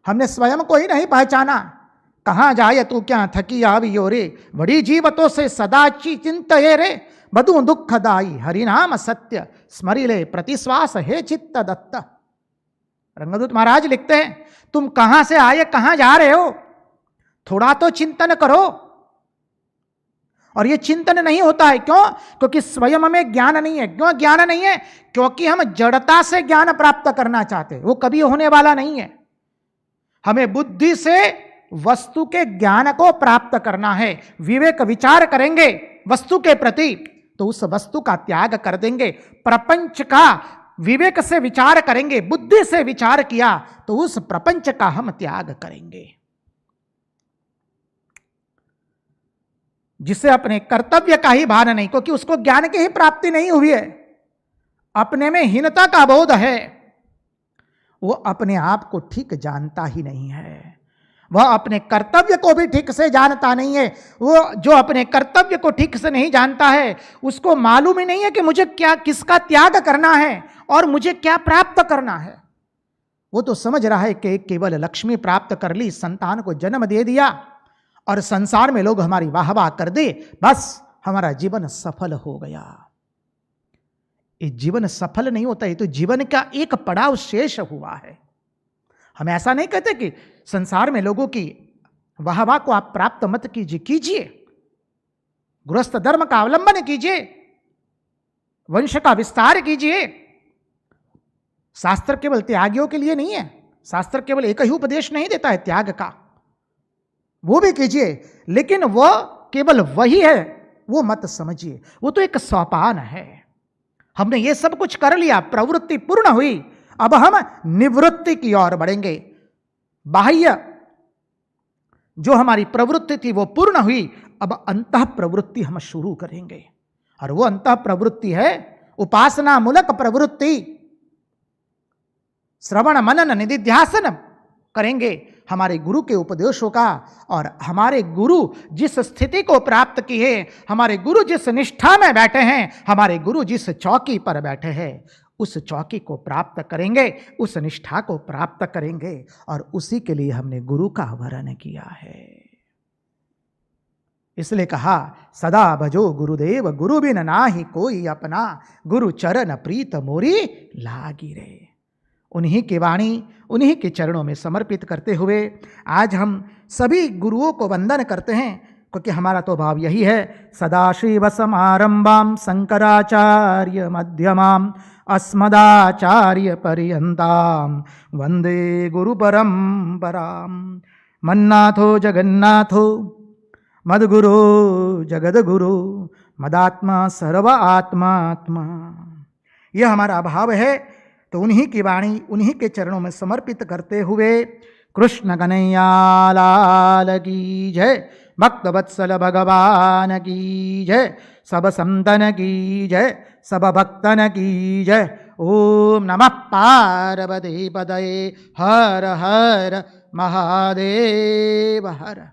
हमने स्वयं को ही नहीं पहचाना। कहां जाए तू क्या थकी आवियो रे, बड़ी जीवतों से सदाची चिंतये रे, बधु दुखदाई हरिनाम सत्य स्मरिले प्रतिश्वास हे चित्त दत्त। रंगदूत महाराज लिखते हैं, तुम कहां से आए, कहां जा रहे हो, थोड़ा तो चिंतन करो। और ये चिंतन नहीं होता है, क्यों? क्योंकि स्वयं में ज्ञान नहीं है। क्यों ज्ञान नहीं है? क्योंकि हम जड़ता से ज्ञान प्राप्त करना चाहते हैं, वो कभी होने वाला नहीं है। हमें बुद्धि से वस्तु के ज्ञान को प्राप्त करना है। विवेक विचार करेंगे वस्तु के प्रति तो उस वस्तु का त्याग कर देंगे। प्रपंच का विवेक से विचार करेंगे, बुद्धि से विचार किया तो उस प्रपंच का हम त्याग करेंगे। जिसे अपने कर्तव्य का ही भान नहीं, क्योंकि उसको ज्ञान की ही प्राप्ति नहीं हुई है, अपने में हीनता का बोध है, वो अपने आप को ठीक जानता ही नहीं है, वह अपने कर्तव्य को भी ठीक से जानता नहीं है। वो जो अपने कर्तव्य को ठीक से नहीं जानता है, उसको मालूम ही नहीं है कि मुझे क्या, किसका त्याग करना है और मुझे क्या प्राप्त करना है। वो तो समझ रहा है कि केवल लक्ष्मी प्राप्त कर ली, संतान को जन्म दे दिया और संसार में लोग हमारी वाह वाह कर दे, बस हमारा जीवन सफल हो गया। ये जीवन सफल नहीं होता, ये तो जीवन का एक पड़ाव शेष हुआ है। हम ऐसा नहीं कहते कि संसार में लोगों की वाह वाह को आप प्राप्त मत कीजिए, गृहस्थ धर्म का अवलंबन कीजिए, वंश का विस्तार कीजिए। शास्त्र केवल त्यागियों के लिए नहीं है, शास्त्र केवल एक ही उपदेश नहीं देता है त्याग का, वो भी कीजिए, लेकिन वह केवल वही है वो मत समझिए, वो तो एक सोपान है। हमने ये सब कुछ कर लिया, प्रवृत्ति पूर्ण हुई, अब हम निवृत्ति की ओर बढ़ेंगे। बाह्य जो हमारी प्रवृत्ति थी वो पूर्ण हुई, अब अंतः प्रवृत्ति हम शुरू करेंगे, और वो अंतः प्रवृत्ति है उपासना मूलक प्रवृत्ति। श्रवण मनन निधिध्यासन करेंगे हमारे गुरु के उपदेशों का, और हमारे गुरु जिस स्थिति को प्राप्त किए, हमारे गुरु जिस निष्ठा में बैठे हैं, हमारे गुरु जिस चौकी पर बैठे हैं, उस चौकी को प्राप्त करेंगे, उस निष्ठा को प्राप्त करेंगे, और उसी के लिए हमने गुरु का वरण किया है। इसलिए कहा सदा भजो गुरुदेव, गुरु बिन नाहि कोई अपना, गुरु चरण प्रीत मोरी लागी रे। उन्हीं की वाणी, उन्हीं के चरणों में समर्पित करते हुए आज हम सभी गुरुओं को वंदन करते हैं, क्योंकि हमारा तो भाव यही है, सदाशिव समारंभाम शंकराचार्य मध्यमाम अस्मदाचार्य पर्यंताम वंदे गुरु परंपराम। मन्नाथो जगन्नाथो मद्गुरो जगद्गुरु मदात्मा सर्व आत्मात्मा, यह हमारा भाव है। तो उन्हीं की वाणी, उन्हीं के चरणों में समर्पित करते हुए कृष्ण कन्हैया लाल की जय, भक्त वत्सल भगवान की जय, सब संतन की जय, सब भक्तन की जय। ओम नमः पार्वती पदये, हर हर महादेव हर।